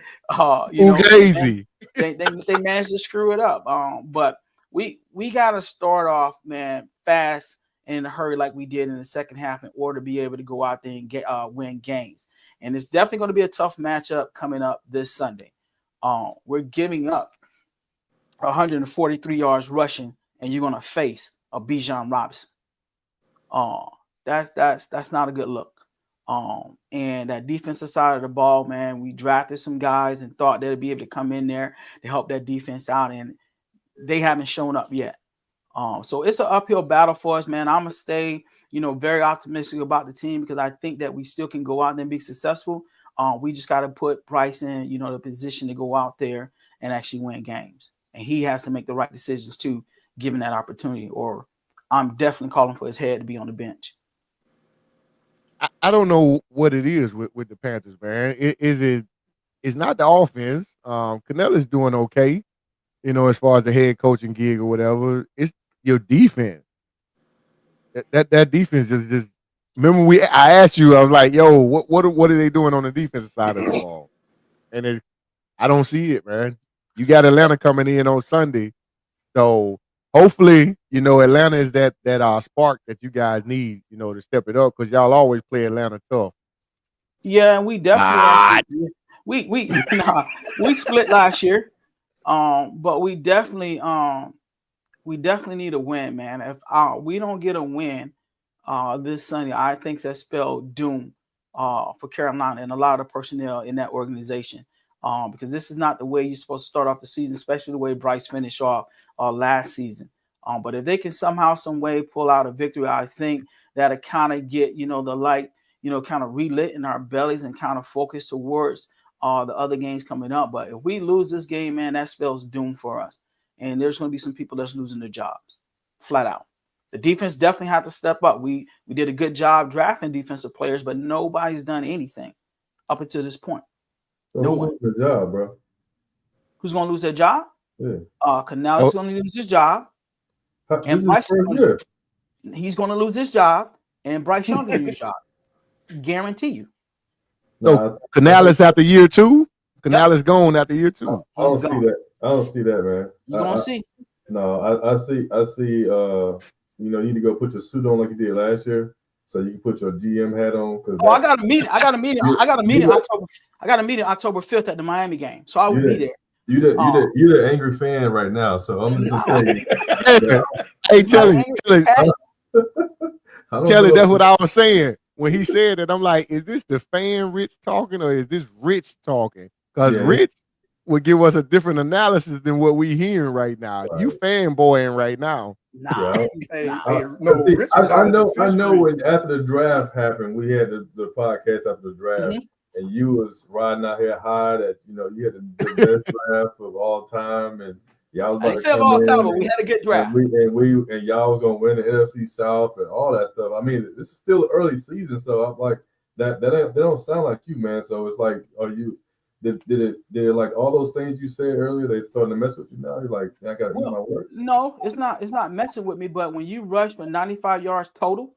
They managed to screw it up. But we got to start off, man, fast and in a hurry like we did in the second half in order to be able to go out there and win games. And it's definitely going to be a tough matchup coming up this Sunday. We're giving up 143 yards rushing, and you're going to face a Bijan Robinson. That's not a good look. And that defensive side of the ball, man, we drafted some guys and thought they'd be able to come in there to help that defense out, and they haven't shown up yet. So it's an uphill battle for us, man. I'm going to stay, very optimistic about the team because I think that we still can go out there and be successful. We just got to put Bryce in, the position to go out there and actually win games. And he has to make the right decisions too, given that opportunity, or I'm definitely calling for his head to be on the bench. I don't know what it is with the Panthers, man. It's not the offense. Canella's doing okay, as far as the head coaching gig or whatever. It's your defense. That defense just remember I asked you, I was like, yo, what are they doing on the defensive side of the ball? And I don't see it, man. You got Atlanta coming in on Sunday. So hopefully, Atlanta is that spark that you guys need, to step it up, because y'all always play Atlanta tough. Yeah, and we definitely we split last year. But we definitely need a win, man. If we don't get a win this Sunday, I think that spelled doom for Carolina and a lot of personnel in that organization. Because this is not the way you're supposed to start off the season, especially the way Bryce finished off last season. But if they can somehow, some way pull out a victory, I think that'll kind of get, the light, kind of relit in our bellies and kind of focus towards the other games coming up. But if we lose this game, man, that spells doom for us. And there's going to be some people that's losing their jobs, flat out. The defense definitely had to step up. We did a good job drafting defensive players, but nobody's done anything up until this point. So No who one. lose their job, bro? Who's going to lose their job? Yeah. Canales going to lose his job. This is Bryce year. He's going to lose his job, and Bryce Young going to lose his job. Guarantee you. So Canales after year 2? Canales gone after year 2. I don't see that. I don't see that, man. You're going to see. No, I see. You need to go put your suit on like you did last year, so you can put your GM hat on. I got a meeting. I got a meeting October 5th at the Miami game, so I will be there. You're the angry fan right now, so I'm just gonna tell you. Hey, Telly, that's what I was saying. When he said it, I'm like, is this the fan Rich talking, or is this Rich talking? Because Rich would give us a different analysis than what we hearing right now. Right. You fanboying right now. I know when after the draft happened, we had the podcast after the draft, and you was riding out here high that you had the best draft of all time, and y'all was about all time, but we had a good draft, and y'all was gonna win the NFC South and all that stuff. I mean, this is still early season, so I'm like that don't sound like you, man. So it's like, are you? Did it like all those things you said earlier? They starting to mess with you now. You're like, I got to eat my words. No, it's not messing with me. But when you rush for 95 yards total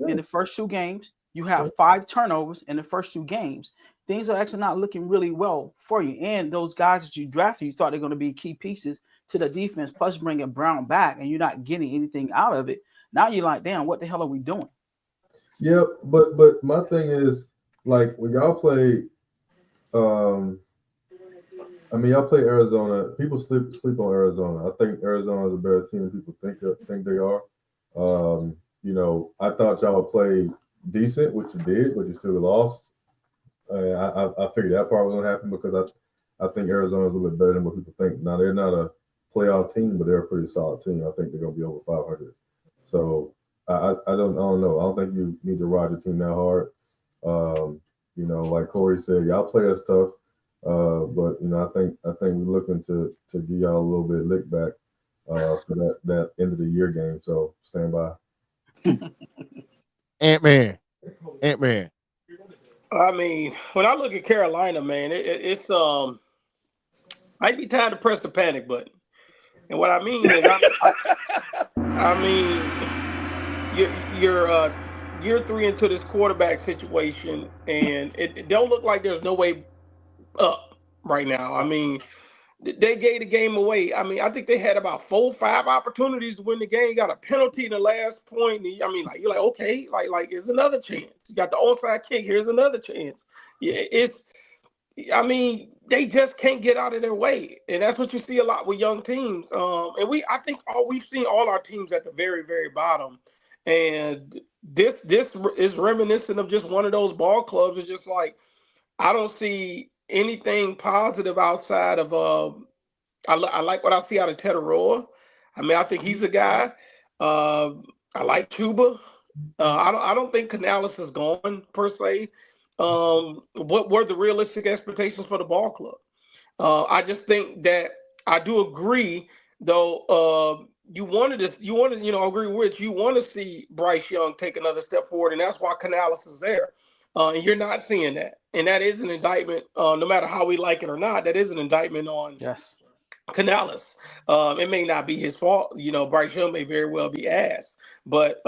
in the first 2 games, you have 5 turnovers in the first 2 games. Things are actually not looking really well for you. And those guys that you drafted, you thought they're going to be key pieces to the defense. Plus, bringing Brown back, and you're not getting anything out of it. Now you're like, damn, what the hell are we doing? Yeah, but my thing is, like, when y'all play. Y'all play Arizona. People sleep on Arizona. I think Arizona is a better team than people think they are. I thought y'all would play decent, which you did, but you still lost. I figured that part was going to happen because I think Arizona is a little bit better than what people think. Now, they're not a playoff team, but they're a pretty solid team. I think they're going to be over 500. So I don't know. I don't think you need to ride the team that hard. Like Corey said, y'all play us tough, but I think we're looking to give y'all a little bit of lick back for that end of the year game. So stand by. Ant-Man. I mean, when I look at Carolina, man, it's might be time to press the panic button. And what I mean is, you're year 3 into this quarterback situation, and it don't look like there's no way up right now. I mean, they gave the game away. I mean, I think they had about 4 or 5 opportunities to win the game. Got a penalty in the last point. I mean, like, you're like, okay, like here's another chance. You got the onside kick. Here's another chance. Yeah, they just can't get out of their way, and that's what you see a lot with young teams. I think we've seen all our teams at the very, very bottom, and this is reminiscent of just one of those ball clubs. It's just like, I don't see anything positive outside of I like what I see out of Tetaroa. I mean, I think he's a guy. I like Chuba. I don't think Canales is gone per se. What were the realistic expectations for the ball club? I just think that I do agree, though. you wanted, agree with you want to see Bryce Young take another step forward, and that's why Canales is there. And you're not seeing that, and that is an indictment. No matter how we like it or not, that is an indictment on Yes. Canales. It may not be his fault. Bryce Young may very well be ass, but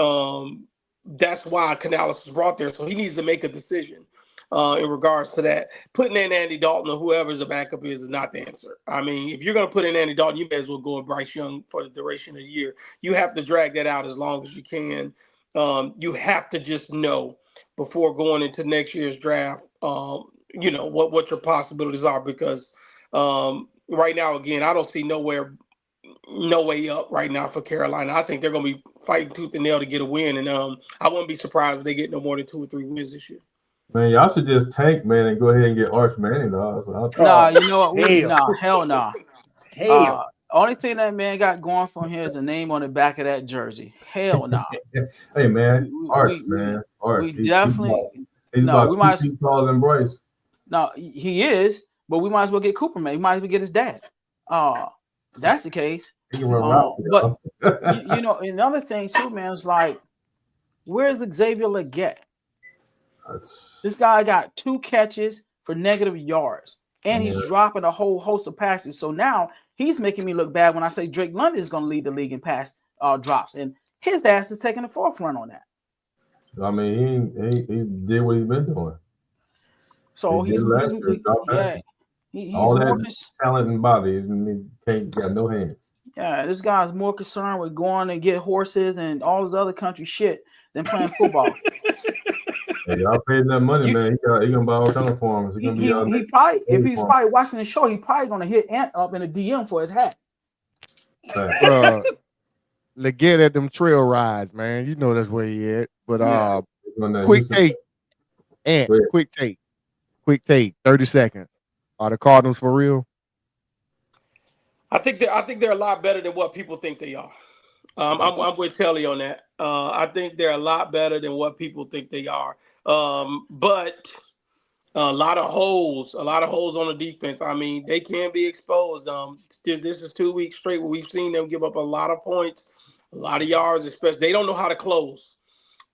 that's why Canales was brought there. So he needs to make a decision in regards to that. Putting in Andy Dalton or whoever's a backup is not the answer. I mean, if you're going to put in Andy Dalton, you may as well go with Bryce Young for the duration of the year. You have to drag that out as long as you can. You have to just know before going into next year's draft, what your possibilities are, because right now, again, I don't see no way up right now for Carolina. I think they're going to be fighting tooth and nail to get a win, and I wouldn't be surprised if they get no more than 2 or 3 wins this year. Man, y'all should just tank, man, and go ahead and get Arch Manning, dog. Nah, you know what? Hell no. Hell. Only thing that man got going for him is a name on the back of that jersey. Hell no. Hey, man, Arch, man. Arch. We definitely. He's about 2 feet taller than Bryce. No, he is, but we might as well get Cooper, man. We might as well get his dad. That's the case. He can run route, but another thing too, man, is like, where's Xavier Legette? This guy got 2 catches for negative yards, and he's dropping a whole host of passes. So now he's making me look bad when I say Drake London is going to lead the league in pass drops, and his ass is taking the forefront on that. I mean, he did what he's been doing. So he's all that talent and body, and he got no hands. Yeah, this guy's more concerned with going and get horses and all this other country shit than playing football. Hey, y'all paid that money, man. He gonna buy all kind of forms. He probably, if he's probably watching the show, he probably gonna hit Ant up in a DM for his hat. Legette at them trail rides, man. You know that's where he at. But quick take, Ant. Quick take. 30 seconds. Are the Cardinals for real? I think they're a lot better than what people think they are. I'm with Telly on that. I think they're a lot better than what people think they are. But a lot of holes on the defense. I mean, they can be exposed. This is 2 weeks straight where we've seen them give up a lot of points, a lot of yards. Especially, they don't know how to close,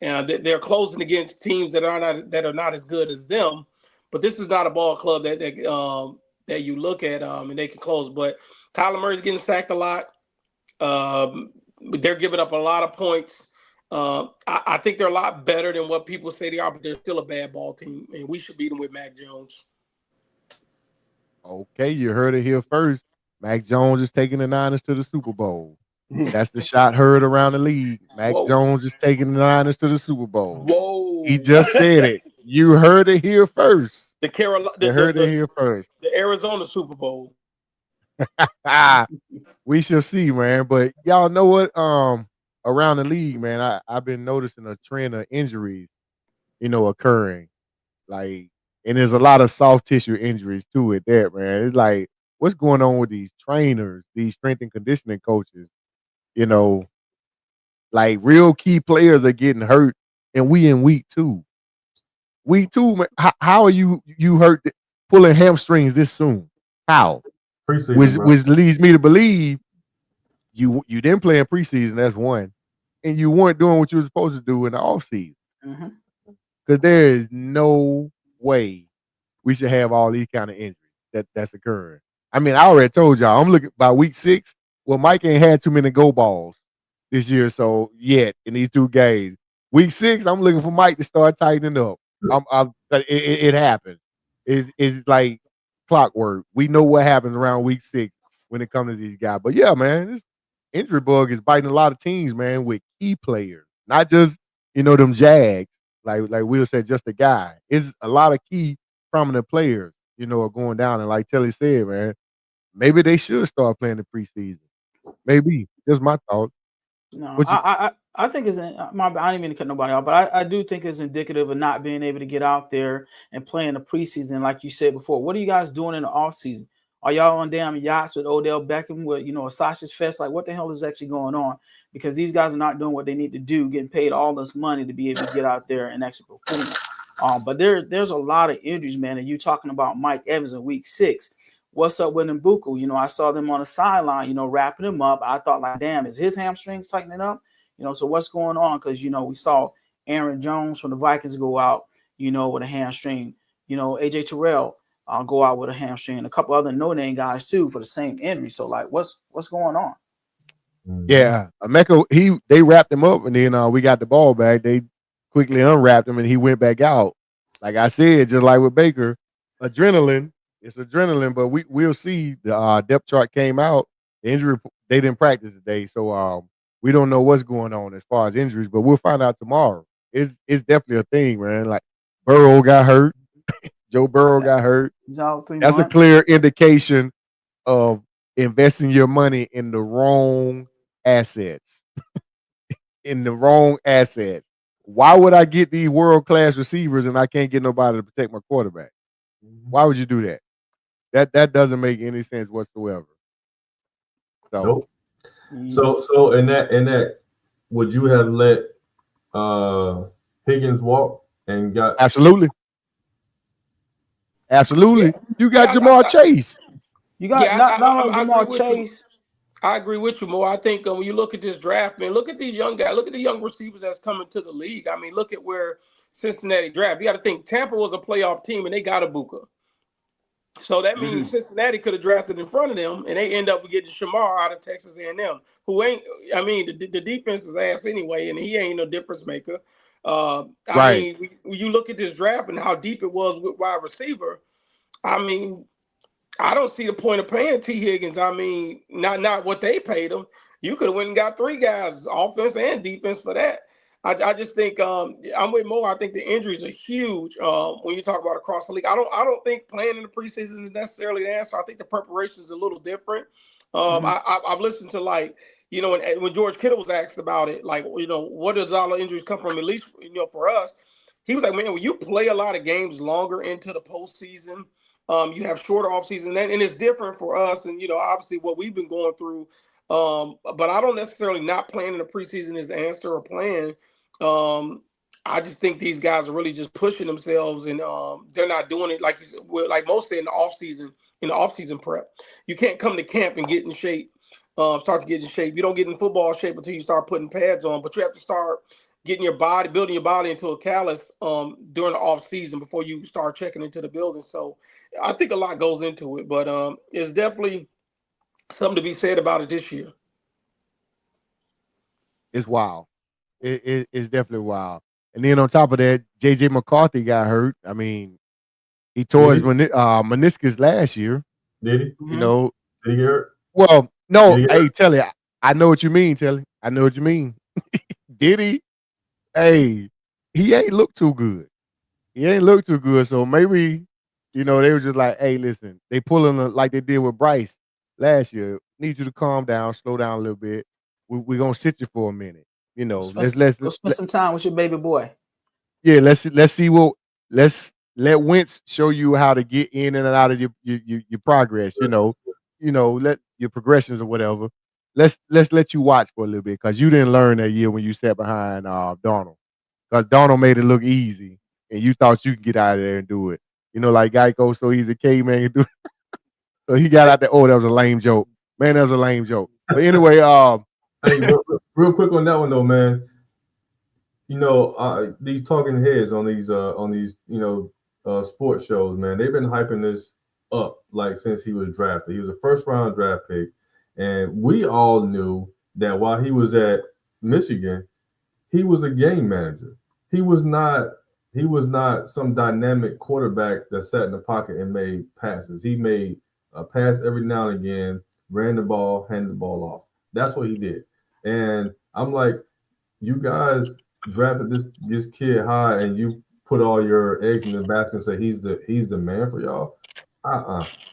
and they're closing against teams that are not as good as them. But this is not a ball club that you look at and they can close. But Kyler Murray's getting sacked a lot. They're giving up a lot of points. I think they're a lot better than what people say they are, but they're still a bad ball team, and we should beat them with Mac Jones. Okay, you heard it here first. Mac Jones is taking the Niners to the Super Bowl. That's the shot heard around the league. Mac Jones is taking the Niners to the Super Bowl. Whoa! He just said it. You heard it here first. You heard it here first. The Arizona Super Bowl. We shall see, man. But y'all know what? Around the league, man, I've been noticing a trend of injuries, occurring. Like, and there's a lot of soft tissue injuries to it there, man. It's like, what's going on with these trainers, these strength and conditioning coaches? Like real key players are getting hurt, and we in week 2. Week 2, man, how are you hurt pulling hamstrings this soon? How? Preseason, which leads me to believe you didn't play in preseason. That's one, and you weren't doing what you were supposed to do in the offseason. Because there is no way we should have all these kind of injuries that's occurring. I mean, I already told y'all I'm looking by week 6. Well, Mike ain't had too many go balls this year, so yet in these 2 games. Week 6, I'm looking for Mike to start tightening up. It happened. It's like clockwork. We know what happens around week 6 when it comes to these guys. But yeah, man, this injury bug is biting a lot of teams, man, with key players, not just them Jags. Like Will said, just a guy. It's a lot of key prominent players, are going down. And like Telly said, man, maybe they should start playing the preseason. Maybe. Just my thought. No, I think it's I didn't mean to cut nobody off, but I do think it's indicative of not being able to get out there and play in the preseason, like you said before. What are you guys doing in the off season? Are y'all on damn yachts with Odell Beckham with a sausage fest? Like, what the hell is actually going on? Because these guys are not doing what they need to do, getting paid all this money to be able to get out there and actually perform. But there's a lot of injuries, man. And you talking about Mike Evans in week 6. what's up with Mbuku? You know, I saw them on the sideline, you know, wrapping him up. I thought, like, damn, is his hamstrings tightening up? You know, so what's going on? Because, you know, we saw Aaron Jones from the Vikings go out, you know, with a hamstring. You know, AJ Terrell go out with a hamstring. A couple other no-name guys, too, for the same injury. So, like, what's going on? Yeah, Emeka, they wrapped him up, and then we got the ball back. They quickly unwrapped him, and he went back out. Like I said, just like with Baker, adrenaline. It's adrenaline, but we'll see. The depth chart came out. The injury, they didn't practice today, so we don't know what's going on as far as injuries. But we'll find out tomorrow. It's definitely a thing, man. Like Burrow got hurt, Joe Burrow got hurt. He's out 3 That's months. a clear indication of investing your money in the wrong assets. In the wrong assets. Why would I get these world-class receivers and I can't get nobody to protect my quarterback? Why would you do that? That doesn't make any sense whatsoever. So, nope. So in that, would you have let Higgins walk and got absolutely. Yeah. You got Jamar Chase. You got not only Jamar Chase. I agree with you, Mo. I think when you look at this draft, man, look at these young guys. Look at the young receivers that's coming to the league. I mean, look at where Cincinnati draft. You got to think Tampa was a playoff team, and they got Ibuka. So that means Cincinnati could have drafted in front of them, and they end up getting Shamar out of Texas A&M, who ain't. I mean, the defense is ass anyway, and he ain't no difference maker. I mean, when you look at this draft and how deep it was with wide receiver, I mean, I don't see the point of paying T. Higgins. I mean, not what they paid him. You could have went and got 3 guys, offense and defense, for that. I just think I'm with Mo. I think the injuries are huge when you talk about across the league. I don't think playing in the preseason is necessarily the answer. I think the preparation is a little different. I've listened to, like, you know, when George Kittle was asked about it, like, you know, what does all the injuries come from? At least, you know, for us, he was like, man, when you play a lot of games longer into the postseason, you have shorter offseason, and it's different for us. And, you know, obviously what we've been going through. But I don't necessarily not playing in the preseason is the answer or plan. I just think these guys are really just pushing themselves, and they're not doing it like most say in the offseason prep. You can't come to camp and get in shape, start to get in shape. You don't get in football shape until you start putting pads on, but you have to start getting your body, building your body into a callus during the off season before you start checking into the building. So I think a lot goes into it, but it's definitely something to be said about it this year. It's wild. It's definitely wild. And then on top of that, JJ McCarthy got hurt. I mean, he tore his meniscus last year. Did he? You know, did he get hurt? Well, no. Hey, Telly, I know what you mean, Telly. I know what you mean. Did he? Hey, he ain't look too good. So maybe, you know, they were just like, hey, listen, they pulling like they did with Bryce last year. Need you to calm down, slow down a little bit. We're gonna sit you for a minute. You know, let's spend some time with your baby boy. Yeah, let's see let Wentz show you how to get in and out of your progress. You know, let your progressions or whatever. Let's let you watch for a little bit, because you didn't learn that year when you sat behind Donald, because Donald made it look easy, and you thought you could get out of there and do it. You know, like Geico, so easy, caveman can do it. So he got out there. Oh, that was a lame joke, man. That was a lame joke. But anyway, hey, real quick on that one though, man. You know, these talking heads on these you know, sports shows, man, they've been hyping this up like since he was drafted. He was a first-round draft pick, and we all knew that while he was at Michigan, he was a game manager. He was not some dynamic quarterback that sat in the pocket and made passes. He made a pass every now and again, ran the ball, handed the ball off. That's what he did. And I'm like, you guys drafted this kid high, and you put all your eggs in the basket and say he's the man for y'all.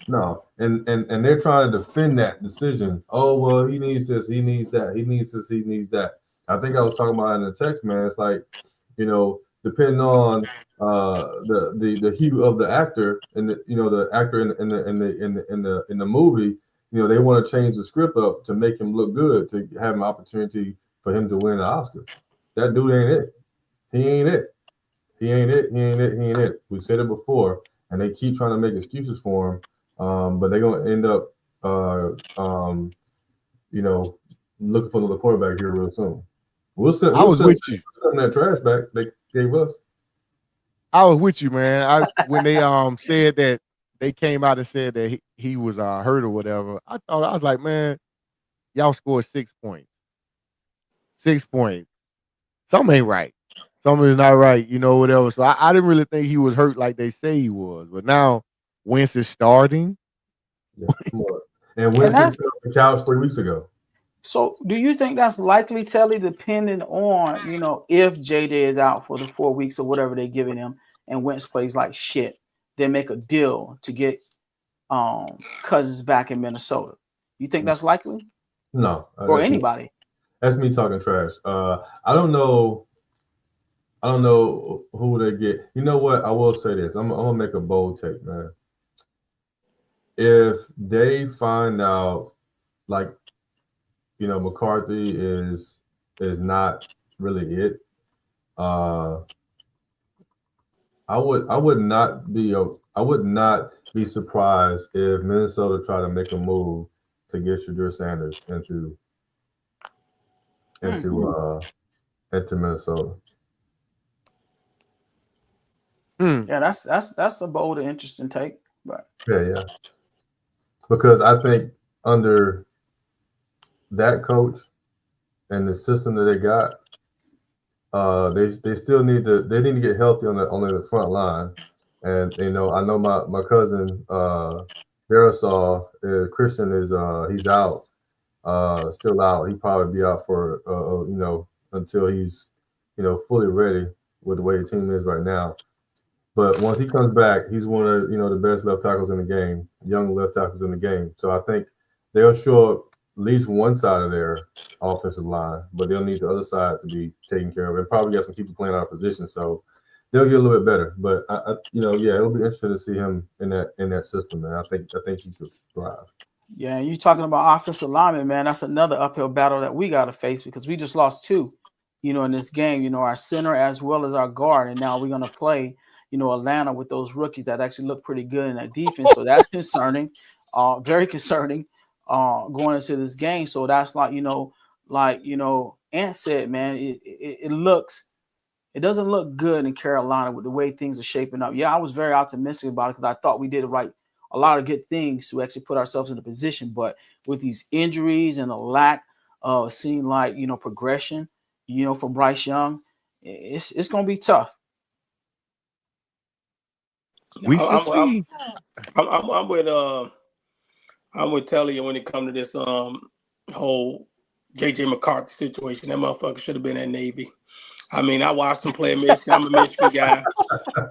No. And they're trying to defend that decision. Oh, well, he needs this, he needs that, he needs this, he needs that. I think I was talking about in the text, man. It's like, you know, depending on the hue of the actor, and the actor in the movie, you know, they want to change the script up to make him look good, to have an opportunity for him to win an Oscar. That dude ain't it. He ain't it. We said it before, and they keep trying to make excuses for him. but they're gonna end up, looking for another quarterback here real soon. We'll send that trash back they gave us. I was with you, man. When they said that they came out and said that he was hurt or whatever, I was like, man, y'all scored 6 points. 6 points. Something ain't right. Something is not right, whatever. So I didn't really think he was hurt like they say he was. But now Wentz is starting. Yeah, and Wentz on the couch 3 weeks ago. So do you think that's likely, Telly, depending on, if JJ is out for the 4 weeks or whatever they're giving him and Wentz plays like shit, they make a deal to get Cousins back in Minnesota. You think that's likely? No. Or anybody? That's me talking trash. I don't know who they get. You know what? I will say this. I'm gonna make a bold take, man. If they find out, like, McCarthy is not really it, I would not be surprised if Minnesota try to make a move to get Shedeur Sanders into Minnesota. Yeah, that's a bold and interesting take. But yeah. Because I think under that coach and the system that they got, they still need to get healthy on the front line. And I know my cousin Darisaw Christian is he's out, still out. He probably be out for until he's fully ready with the way the team is right now. But once he comes back, he's one of the best left tackles in the game, young left tackles in the game. So I think they'll show up at least one side of their offensive line, but they'll need the other side to be taken care of. And probably got some people playing out of position, so they'll get a little bit better. But it'll be interesting to see him in that system, man. I think he could thrive. Yeah, you talking about offensive lineman, man. That's another uphill battle that we got to face because we just lost 2, in this game. Our center as well as our guard, and now we're gonna play. Atlanta with those rookies that actually look pretty good in that defense. So that's concerning, very concerning, going into this game. So that's like, Ant said, man, it doesn't look good in Carolina with the way things are shaping up. Yeah, I was very optimistic about it because I thought we did a lot of good things to actually put ourselves in a position. But with these injuries and a lack of seeing progression, from Bryce Young, it's going to be tough. We should see. I'm with Telly when it comes to this whole JJ McCarthy situation. That motherfucker should have been at Navy. I mean, I watched him play at Michigan. I'm a Michigan guy.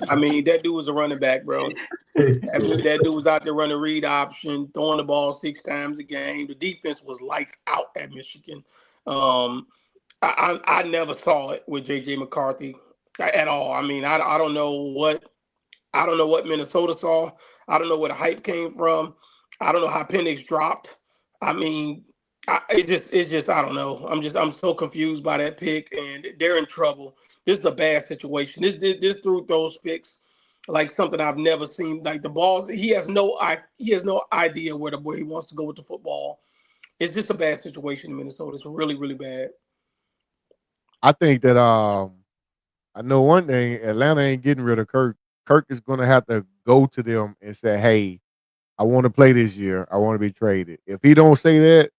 I mean, that dude was a running back, bro. That dude was out there running read option, throwing the ball 6 times a game. The defense was lights out at Michigan. I never saw it with JJ McCarthy at all. I mean, I don't know what Minnesota saw. I don't know where the hype came from. I don't know how Penix dropped. I mean, it's just I don't know. I'm so confused by that pick, and they're in trouble. This is a bad situation. This dude throws picks like something I've never seen. Like the balls, he has no idea where he wants to go with the football. It's just a bad situation in Minnesota. It's really, really bad. I think that I know one thing. Atlanta ain't getting rid of Kirk. Kirk is going to have to go to them and say, "Hey, I want to play this year. I want to be traded." If he don't say that,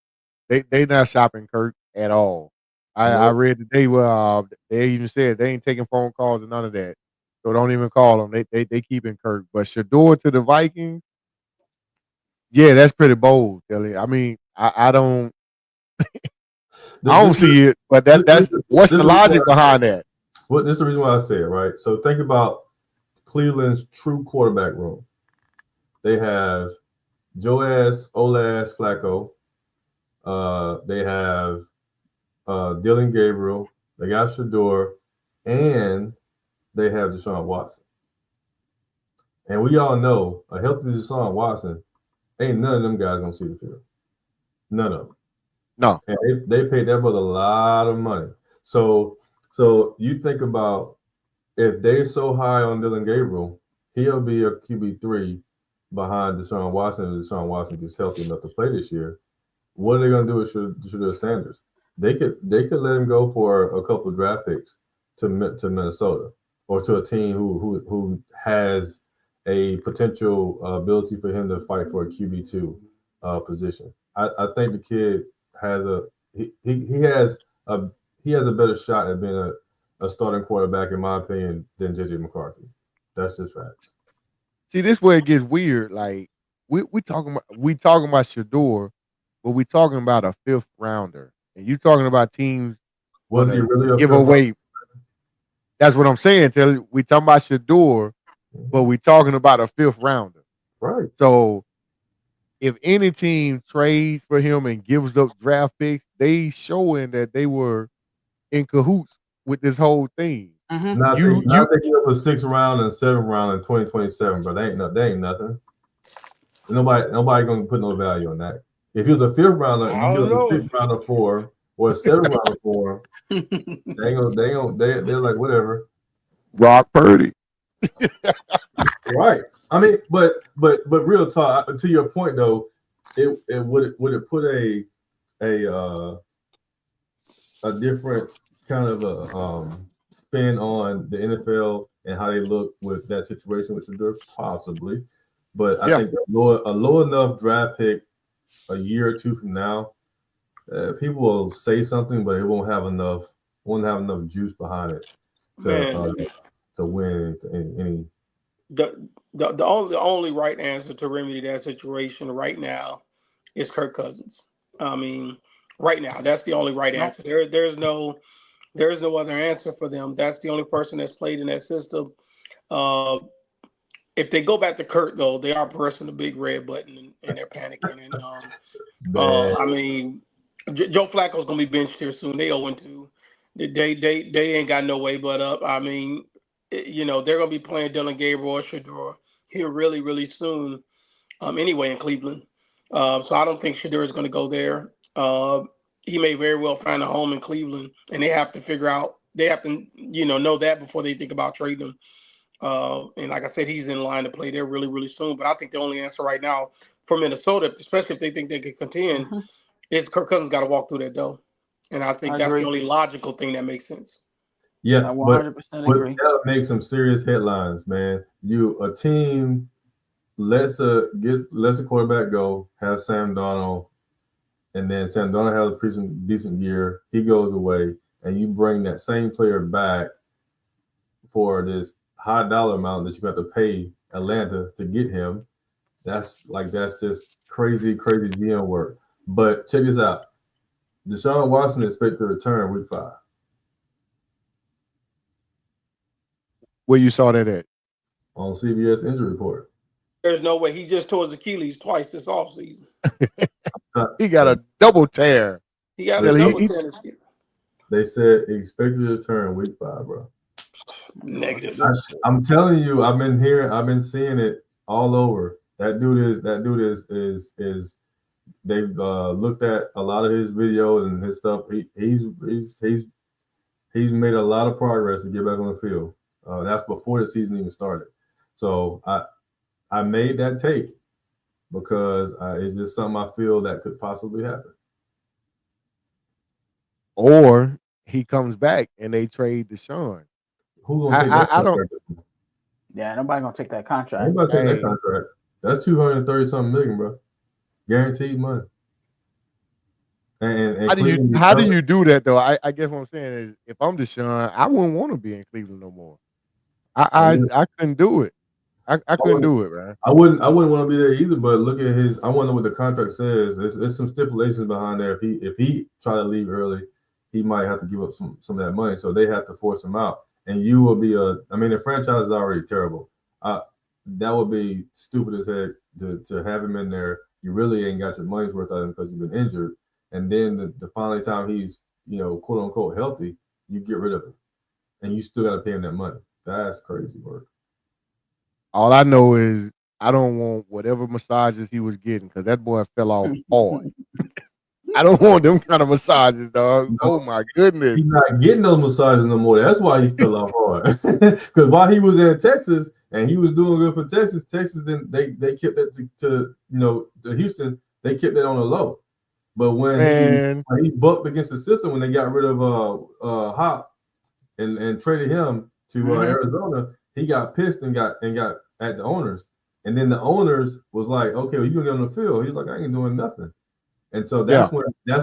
they not shopping Kirk at all. I read today where they even said they ain't taking phone calls and none of that. So don't even call them. They keeping Kirk. But Shedeur to the Vikings, yeah, that's pretty bold, Kelly. I mean, I don't see it, but that's what's the logic behind that? Well, this is the reason why I say it, right? So think about Cleveland's true quarterback room. They have Joe-ass, old-ass Flacco. They have Dylan Gabriel. They got Shedeur, and they have Deshaun Watson. And we all know a healthy Deshaun Watson, ain't none of them guys gonna see the field. None of them. No. And they paid that brother a lot of money. So you think about if they're so high on Dylan Gabriel, he'll be a QB3 behind Deshaun Watson if Deshaun Watson gets healthy enough to play this year. What are they going to do with Shedeur Sanders? They could let him go for a couple of draft picks to Minnesota or to a team who has a potential ability for him to fight for a QB2 position. I think the kid has he has a better shot at being a starting quarterback, in my opinion, than JJ McCarthy. That's just facts. See, this where it gets weird. Like we talking about Shedeur, but we talking about a 5th rounder, and you talking about teams Was he really a give fifth away. That's what I'm saying. We talking about Shedeur, but we talking about a 5th rounder. Right. So if any team trades for him and gives up draft picks, they showing that they were in cahoots with this whole thing. Not taking up a 6th round and 7th round in 2027, but they ain't nothing. Nobody gonna put no value on that. If he was a 5th rounder, if he was a 5th rounder for or a 7th rounder for, they're like whatever. Brock Purdy. Right. I mean, but real talk. To your point though, it would put a different kind of a spin on the NFL and how they look with that situation with Shedeur, possibly. But I think a low enough draft pick a year or two from now, people will say something, but it won't have enough juice behind it to win any. The only right answer to remedy that situation right now is Kirk Cousins. I mean, right now, that's the only right answer. There's no other answer for them. That's the only person that's played in that system. If they go back to Kurt, though, they are pressing the big red button and they're panicking. And I mean, Joe Flacco's gonna be benched here soon. They 0-2. They ain't got no way but up. I mean, they're gonna be playing Dylan Gabriel or Shedeur here really, really soon. Anyway, in Cleveland. So I don't think Shedeur is gonna go there. He may very well find a home in Cleveland, and they have to figure out. They have to, know that before they think about trading him. And like I said, he's in line to play there really, really soon. But I think the only answer right now for Minnesota, especially if they think they can contend, is Kirk Cousins got to walk through that door. And I think that's the only logical thing that makes sense. Yeah, I 100% agree. That makes some serious headlines, man. A team lets a quarterback go, have Sam Darnold, and then Sam Darnold has a decent year. He goes away, and you bring that same player back for this high dollar amount that you have to pay Atlanta to get him. That's just crazy GM work. But check this out. Deshaun Watson is expected to return week 5. Where you saw that at? On CBS injury report. There's no way. He just tore his Achilles twice this offseason. He got a double tear. He got a double tear. They said he expected to return week 5, bro. Negative. I'm telling you, I've been seeing it all over. That dude is they've looked at a lot of his videos and his stuff. He's made a lot of progress to get back on the field. That's before the season even started. So I made that take because it's just something I feel that could possibly happen. Or he comes back and they trade Deshaun. Who's gonna take that I don't. Yeah, nobody gonna take that contract. Nobody take that contract. That's $230-something million, bro. Guaranteed money. And how do you do that though? I guess what I'm saying is, if I'm Deshaun, I wouldn't want to be in Cleveland no more. I couldn't do it. I couldn't do it, man. I wouldn't want to be there either. But look at his. I want to know what the contract says. There's some stipulations behind there. If he try to leave early, he might have to give up some of that money. So they have to force him out. And you will be the franchise is already terrible. That would be stupid as heck to have him in there. You really ain't got your money's worth out of him because you've been injured. And then the final time he's, quote unquote healthy, you get rid of him. And you still got to pay him that money. That's crazy work. All I know is I don't want whatever massages he was getting because that boy fell off hard. I don't want them kind of massages, dog. Oh my goodness. He's not getting those massages no more. That's why he fell off hard. Because while he was in Texas and he was doing good for Texas, then they kept that to Houston. They kept that on the low. But when he bucked against the system, when they got rid of Hop and traded him to Arizona, he got pissed and got at the owners. And then the owners was like, okay, well, you can get on the field. He's like, I ain't doing nothing. And so that's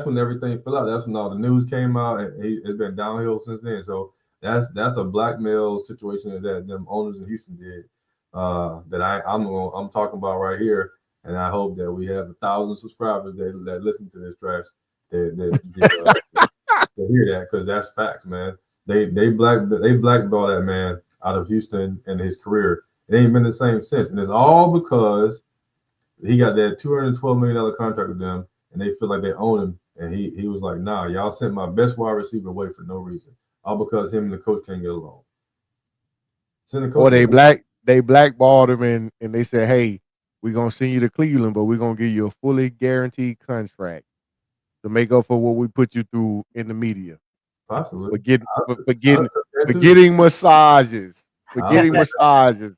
when everything fell out. That's when all the news came out, and it's been downhill since then. So that's a blackmail situation that them owners in Houston did. That I'm talking about right here, and I hope that we have 1,000 subscribers that listen to this trash that hear that, because that's facts, man. They blackballed that man out of Houston and his career. It ain't been the same since, and it's all because he got that $212 million contract with them. And they feel like they own him, and he was like, "Nah, y'all sent my best wide receiver away for no reason, all because him and the coach can't get along." Or they blackballed him, and they said, "Hey, we're gonna send you to Cleveland, but we're gonna give you a fully guaranteed contract to make up for what we put you through in the media." Possibly. For getting massages. For getting massages.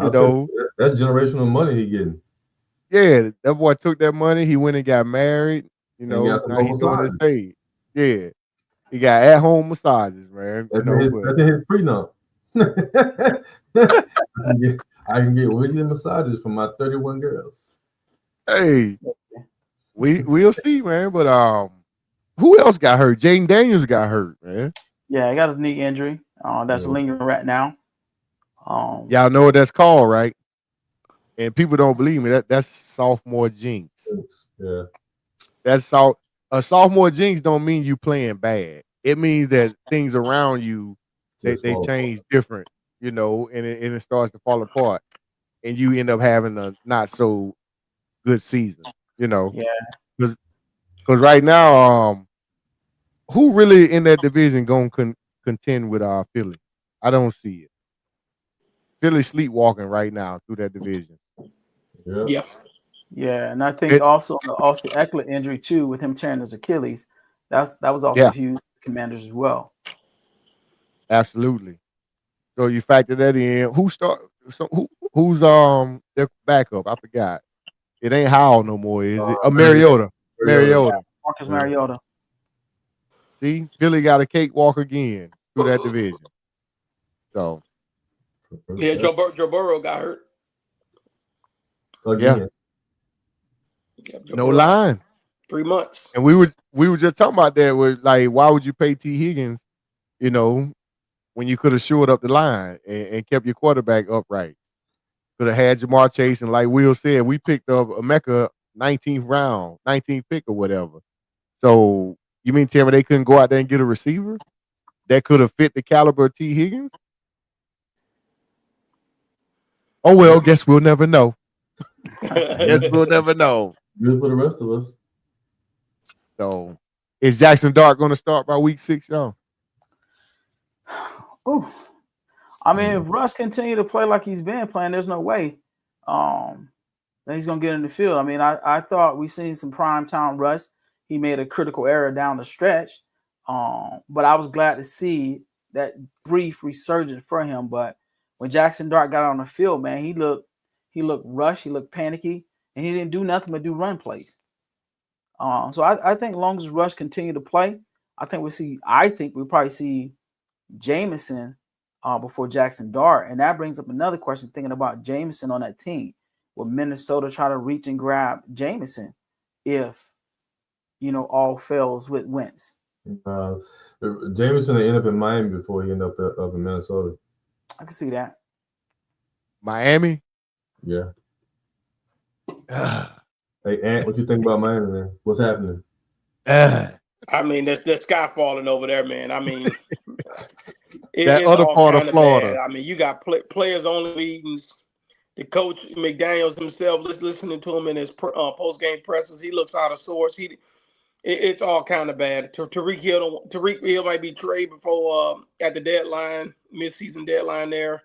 You know, that's generational money he getting. Yeah, that boy took that money. He went and got married. You know, now he's doing his thing. Yeah, he got at-home massages, man. That's in his prenup. I can get weekly massages from my 31 girls. Hey, we'll see, man. But who else got hurt? Jaden Daniels got hurt, man. Yeah, he got a knee injury. That's lingering right now. Y'all know what that's called, right? And people don't believe me. That's sophomore jinx. Yeah. That's a sophomore jinx don't mean you playing bad. It means that things around you they change different, you know, and it starts to fall apart, and you end up having a not so good season, you know. Yeah. Because right now, who really in that division gonna contend with Philly? I don't see it. Philly sleepwalking right now through that division. Yeah. Yeah, and I think also the Austin Eckler injury too, with him tearing his Achilles, that was also huge for the Commanders as well. Absolutely. So you factor that in. Who's their backup? I forgot. It ain't Howell no more, is it? Mariota. Mariota. Marcus Mariota. See, Philly got a cakewalk again through that division. So yeah, Joe Burrow got hurt. Yeah. No line. 3 months. And we were just talking about that. With like, why would you pay T. Higgins, you know, when you could have shored up the line and kept your quarterback upright? Could have had Jamar Chase, and like Will said, we picked up Emeka 19th round, 19th pick or whatever. So you mean tell me they couldn't go out there and get a receiver that could have fit the caliber of T. Higgins? Oh well, guess we'll never know. Guess we'll never know. Good for the rest of us. So, is Jackson Dart going to start by week 6, y'all? Ooh. I mean, if Russ continue to play like he's been playing, there's no way that he's going to get in the field. I mean, I thought we seen some primetime Russ. He made a critical error down the stretch, but I was glad to see that brief resurgence for him. But when Jackson Dart got on the field, man, he looked rushed, he looked panicky, and he didn't do nothing but do run plays. So I think as long as Rush continue to play, I think we'll probably see Jameson before Jackson Dart. And that brings up another question, thinking about Jameson on that team. Will Minnesota try to reach and grab Jameson if, all fails with Wentz? Jameson will end up in Miami before he end up in Minnesota. I can see that. Miami? Yeah. Hey, Ant, what you think about Miami, man? What's happening? I mean, the sky falling over there, man. I mean, that other part of Florida. Bad. I mean, you got players only meetings. The coach McDaniels himself, listening to him in his post game presses, he looks out of sorts. It's all kind of bad. Tyreek Hill might be traded before at the deadline, midseason deadline there.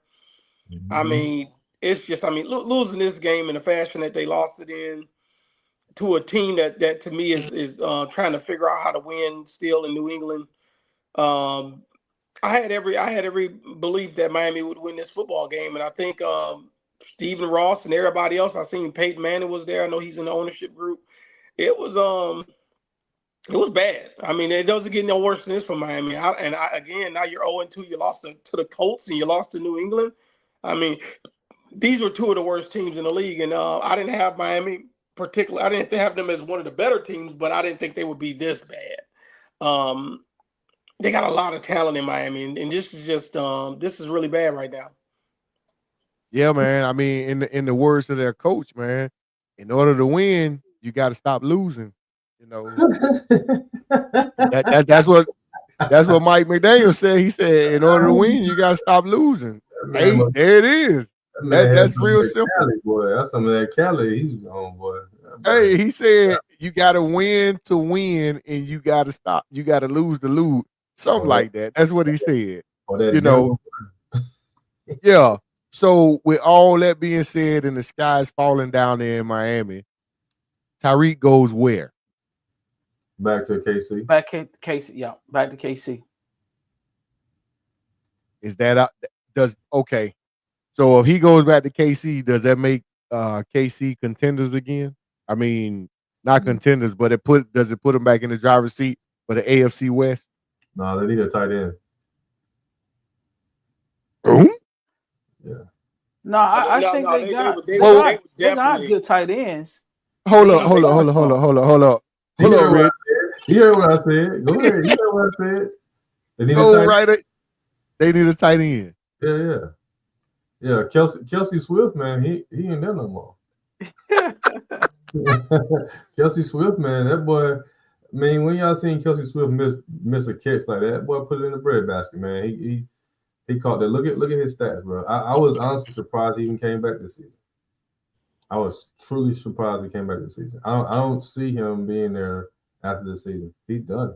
Mm-hmm. I mean, it's just losing this game in the fashion that they lost it in. to a team that to me is trying to figure out how to win still in New England. I had every belief that Miami would win this football game, and I think Stephen Ross and everybody else. I seen Peyton Manning was there. I know he's in the ownership group. It was bad. I mean, it doesn't get no worse than this for Miami. Again, now you're 0-2. You lost to the Colts and you lost to New England. I mean, these were two of the worst teams in the league, and I didn't have Miami particularly. I didn't have them as one of the better teams, but I didn't think they would be this bad. They got a lot of talent in Miami, and this is really bad right now. Yeah, man. I mean, in the words of their coach, man, in order to win, you got to stop losing. You know, that's what Mike McDaniel said. He said, in order to win, you got to stop losing. Hey, there it is. That's real simple. Cali, boy. That's some of that Cali he's on, boy. Hey, he said you got to win to win, and you got to stop. You got to lose to lose. Something like that. That's what he said. You know. Yeah. So with all that being said, and the sky's falling down there in Miami, Tyreek goes where? Back to KC. Back to KC. Yeah, back to KC. Is that okay? So if he goes back to KC, does that make KC contenders again? I mean, not contenders, but does it put them back in the driver's seat for the AFC West? No, they need a tight end. Yeah. No, I think they got good tight ends. Hold up, Rich. You heard what I said. Go ahead. You heard what I said. They need They need a tight end. Yeah. Kelsey Swift, man, he ain't there no more. Kelsey Swift, man, that boy. I mean, when y'all seen Kelsey Swift miss a catch like that, boy, put it in the breadbasket, man. He caught that. Look at his stats, bro. I was honestly surprised he even came back this season. I was truly surprised he came back this season. I don't see him being there after the season. He's done.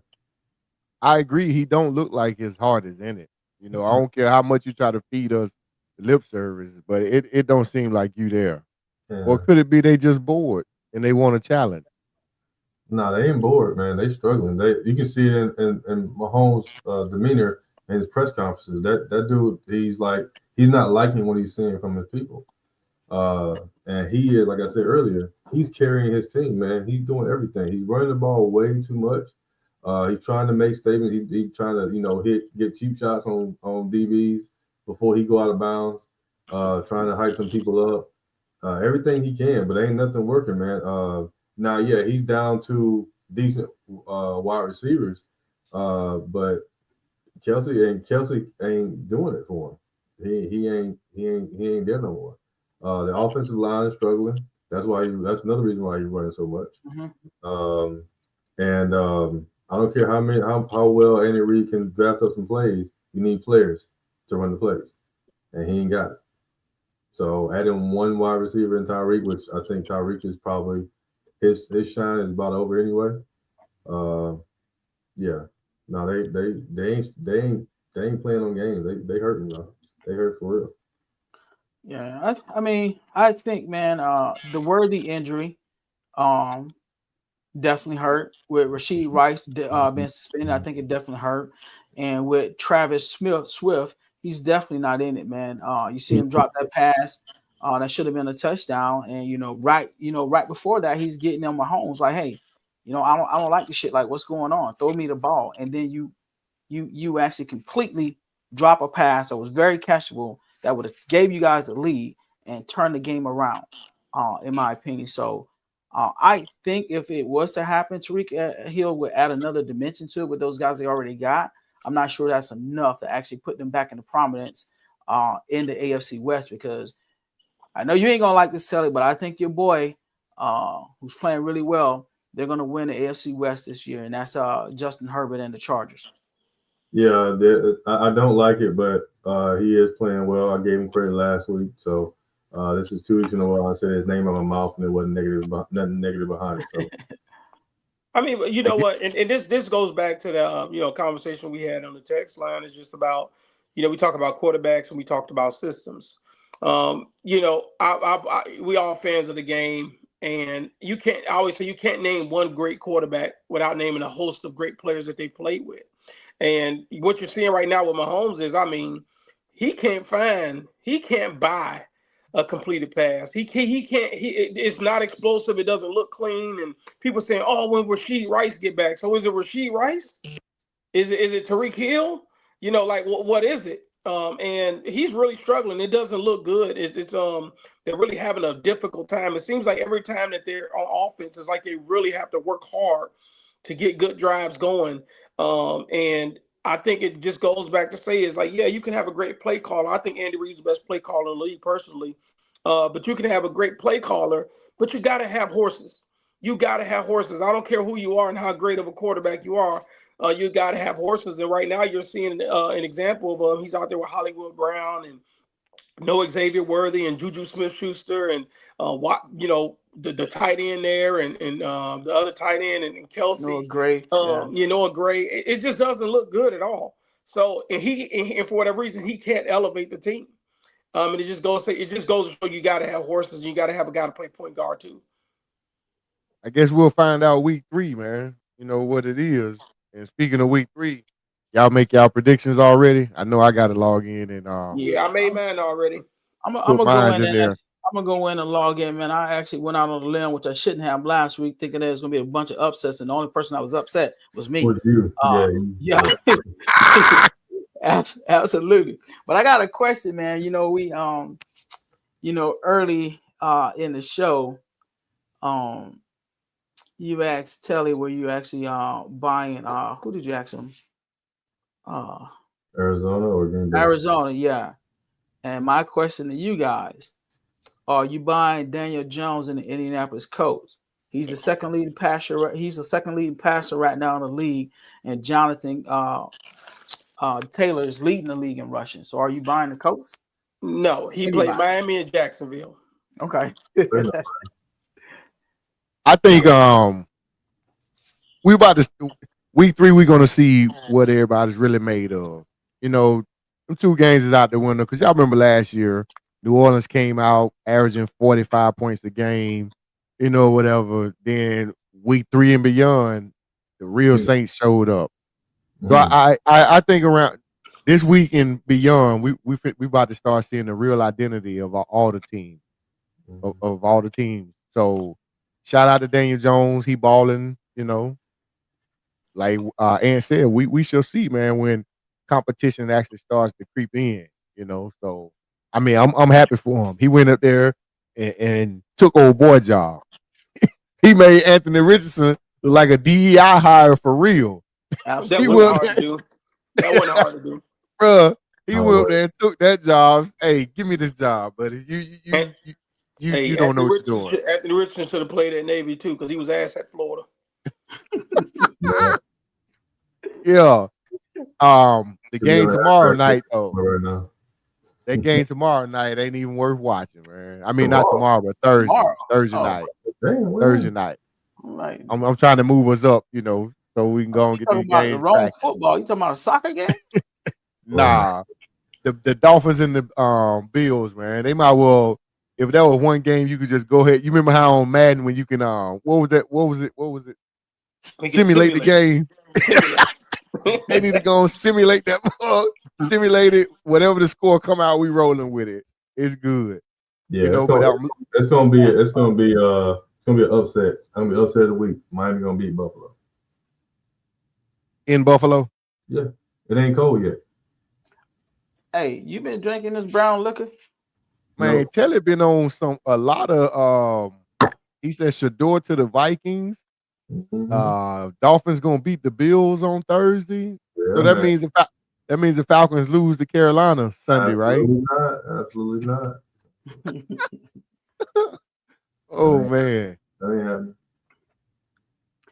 I agree. He don't look like his heart is in it. You know, I don't care how much you try to feed us lip service, but it don't seem like you there. Yeah. Or could it be they just bored and they want a challenge? No, they ain't bored, man. They struggling. You can see it in Mahomes' demeanor in his press conferences. That dude, he's not liking what he's seeing from his people. And he is, like I said earlier, he's carrying his team, man. He's doing everything. He's running the ball way too much. He's trying to make statements. He's trying to, get cheap shots on DBs before he go out of bounds. Trying to hype some people up. Everything he can, but ain't nothing working, man. Now, yeah, he's down to decent wide receivers, but Kelsey ain't doing it for him. He ain't there no more. The offensive line is struggling. That's another reason why he's running so much. Mm-hmm. I don't care how well Andy Reid can draft up some plays. You need players to run the plays, and he ain't got it. So adding one wide receiver in Tyreek, which I think Tyreek is probably his shine is about over anyway. Yeah. No, they ain't playing on games. They hurting though. They hurt for real. Yeah, I mean, I think, man, the Worthy injury definitely hurt. With Rashid Rice being suspended, I think it definitely hurt. And with Travis Swift, he's definitely not in it, man. You see him drop that pass that should have been a touchdown, and right before that, he's getting on Mahomes like, hey, I don't like this shit. Like, what's going on? Throw me the ball, and then you actually completely drop a pass that was very catchable that would have gave you guys the lead and turned the game around, in my opinion. So I think if it was to happen, Tyreek Hill would add another dimension to it with those guys they already got. I'm not sure that's enough to actually put them back into prominence in the AFC West, because I know you ain't going to like to sell it, but I think your boy, who's playing really well, they're going to win the AFC West this year, and that's Justin Herbert and the Chargers. Yeah, I don't like it, but he is playing well. I gave him credit last week, so this is 2 weeks in a row I said his name on my mouth, and there wasn't nothing negative behind it. So, I mean, you know what, and this goes back to the conversation we had on the text line. Is just about we talk about quarterbacks and we talked about systems. We all fans of the game. And you can't, I always say, you can't name one great quarterback without naming a host of great players that they've played with. And what you're seeing right now with Mahomes is, I mean, he can't buy a completed pass. He can't, it's not explosive. It doesn't look clean. And people saying, oh, when Rashid Rice get back. So is it Rashid Rice? Is it Tariq Hill? You know, like what is it? And he's really struggling. It doesn't look good. It's they're really having a difficult time. It seems like every time that they're on offense, it's like they really have to work hard to get good drives going. And I think it just goes back to say is like, yeah, you can have a great play caller. I think Andy Reid's the best play caller in the league personally. But you can have a great play caller, but you got to have horses. You got to have horses. I don't care who you are and how great of a quarterback you are. You got to have horses. And right now you're seeing an example of he's out there with Hollywood Brown and Noah Xavier Worthy and Juju Smith-Schuster and the tight end there and the other tight end and Kelsey. Noah Gray. Noah Gray. It just doesn't look good at all. So and for whatever reason he can't elevate the team. And it just goes to show you got to have horses. And you got to have a guy to play point guard too. I guess we'll find out week 3, man. You know what it is. And speaking of week 3, y'all make y'all predictions already? I know I got to log in and yeah, I made mine already. I'm gonna go in there. I'm gonna go in and log in, man. I actually went out on a limb, which I shouldn't have last week, thinking there was gonna be a bunch of upsets, and the only person that was upset was me. Was you? Yeah. Absolutely. But I got a question, man. You know, we early in the show, you asked Telly, were you actually buying who did you ask him? Arizona or Green Bay? Arizona, yeah. And my question to you guys, are you buying Daniel Jones in the Indianapolis Colts? He's the second leading passer. He's the second leading passer right now in the league, and Jonathan Taylor is leading the league in rushing. So, are you buying the Colts? No, he played Miami and Jacksonville. Okay. I think we about to week 3. We're gonna see what everybody's really made of. You know, them 2 games is out the window because y'all remember last year, New Orleans came out averaging 45 points a game. You know, whatever. Then week 3 and beyond, the real Saints showed up. So I think around this week and beyond, we about to start seeing the real identity of all the teams, of all the teams. So shout out to Daniel Jones, he balling. You know, like Ant said, we shall see, man, when competition actually starts to creep in. You know, so I mean, I'm happy for him. He went up there and took old boy job. He made Anthony Richardson look like a DEI hire for real. That wasn't hard to do. That wasn't hard to do. Bruh, he went up there and took that job. Hey, give me this job, buddy. You don't know what you're doing. Anthony Richardson should have played at Navy too, because he was ass at Florida. Yeah. The game tomorrow night, though. Right now. That game tomorrow night ain't even worth watching, man. I mean, not tomorrow, but Thursday. Thursday night. Thursday night. Right. I'm trying to move us up, you know, so we can go and get these games. The wrong football. You talking about a soccer game? Nah. The Dolphins and the Bills, man. They might well, if that was one game, you could just go ahead. You remember how on Madden when you can what was it? Simulate the game. They need to go and simulate that ball. Simulate it. Whatever the score come out, we rolling with it. It's good. Yeah, you know, it's gonna be an upset. It's gonna be upset of the week. Miami gonna beat Buffalo. In Buffalo? Yeah. It ain't cold yet. Hey, you been drinking this brown liquor? Man, Telly been on a lot of he said Shador to the Vikings. Dolphins gonna beat the Bills on Thursday. Yeah, so that means the Falcons lose to Carolina Sunday, right? Absolutely not. Oh man.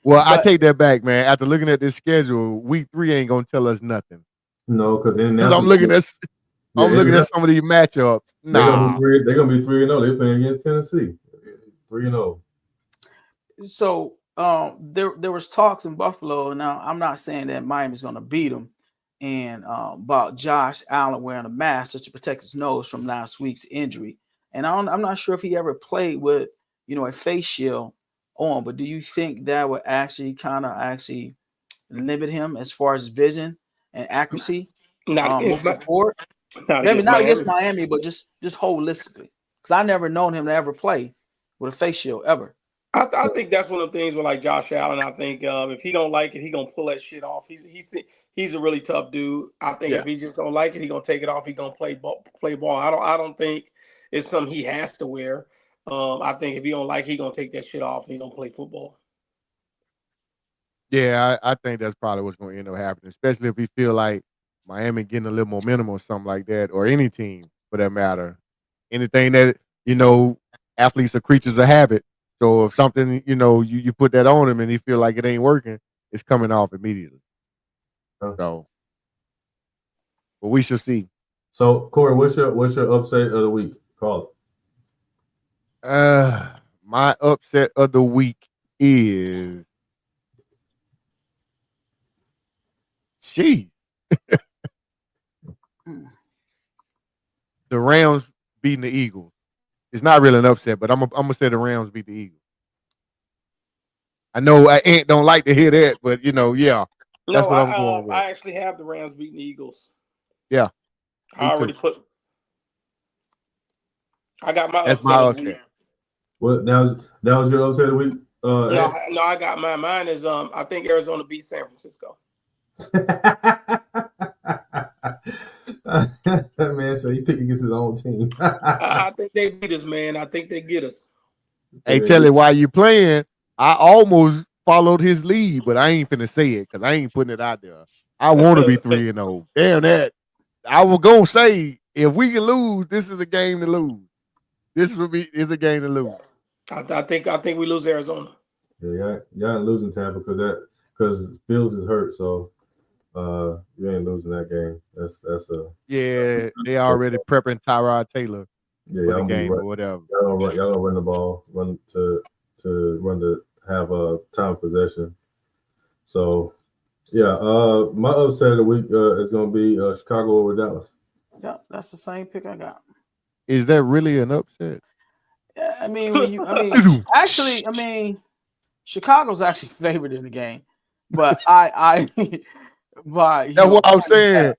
Well, I take that back, man. After looking at this schedule, week 3 ain't gonna tell us nothing. No, because I'm looking at some of these matchups. Nah, they're gonna be 3-0. They're playing against Tennessee. 3-0. So there was talks in Buffalo. Now I'm not saying that Miami's gonna beat them, and about Josh Allen wearing a mask just to protect his nose from last week's injury. And I'm not sure if he ever played with a face shield on. But do you think that would actually kind of limit him as far as vision and accuracy moving forward? Maybe not against Miami, but just holistically. Because I never known him to ever play with a face shield ever. I think that's one of the things with like Josh Allen. I think if he don't like it, he gonna pull that shit off. He's a really tough dude. I think if he just don't like it, he gonna take it off. He gonna play ball. I don't think it's something he has to wear. I think if he don't like it, he gonna take that shit off and he gonna play football. Yeah, I think that's probably what's going to end up happening, especially if we feel like Miami getting a little momentum or something like that, or any team for that matter. Anything that, athletes are creatures of habit. So if something, you put that on him and he feel like it ain't working, it's coming off immediately. So, but we shall see. So, Corey, what's your upset of the week? Call it. My upset of the week is the Rams beating the Eagles. It's not really an upset, but I'm gonna say the Rams beat the Eagles. I know Ant don't like to hear that, but yeah, that's what I'm going with. I actually have the Rams beating the Eagles. Yeah, I already I got my that's my upset. What that was your upset of the week? No, I got mine. Mine is I think Arizona beat San Francisco. That man said he picked against his own team. I think they beat us, man. I think they get us. Hey, tell it while you playing. I almost followed his lead, but I ain't finna say it because I ain't putting it out there. I want to be 3-0. Damn that! I was gonna say if we can lose, this is a game to lose. This is a game to lose. I think we lose Arizona. Yeah, y'all ain't losing Tampa because Fields is hurt, so you ain't losing that game. That's they already prepping Tyrod Taylor for the game or whatever. Y'all don't run the ball, run to have a time of possession. So my upset of the week is gonna be Chicago over Dallas. Yeah, that's the same pick I got. Is that really an upset? Yeah, Chicago's actually favored in the game, but that's what I'm saying.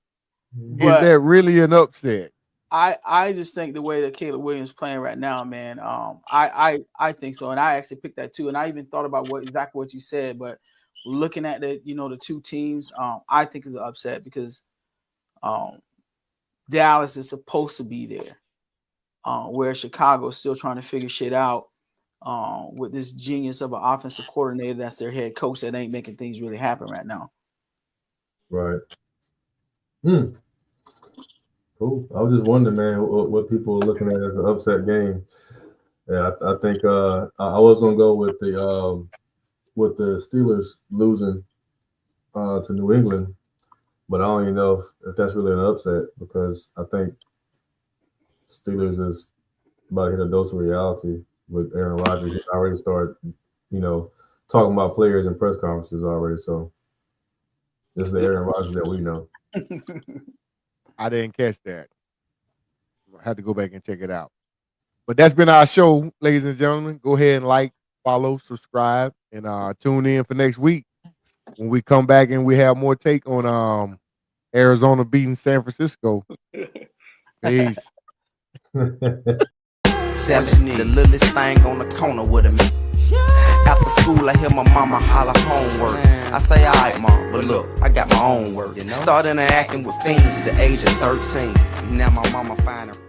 Is that really an upset? I just think the way that Caleb Williams playing right now, man, I think so, and I actually picked that too, and I even thought about exactly what you said, but looking at the two teams, I think is an upset because Dallas is supposed to be there, where Chicago is still trying to figure shit out with this genius of an offensive coordinator that's their head coach that ain't making things really happen right now. Right. Cool. I was just wondering, man, what people are looking at as an upset game. Yeah, I think I was gonna go with the Steelers losing to New England, but I don't even know if that's really an upset because I think Steelers is about to hit a dose of reality with Aaron Rodgers. He already started, talking about players in press conferences already. So this is the Aaron Rodgers that we know. I didn't catch that. I had to go back and check it out. But that's been our show, ladies and gentlemen. Go ahead and like, follow, subscribe, and tune in for next week when we come back and we have more take on Arizona beating San Francisco. Peace. 7, the littlest thing on the corner with him. After school, I hear my mama holler homework. I say, all right, mom, but look, I got my own work. Started interacting with fiends at the age of 13. Now my mama find her.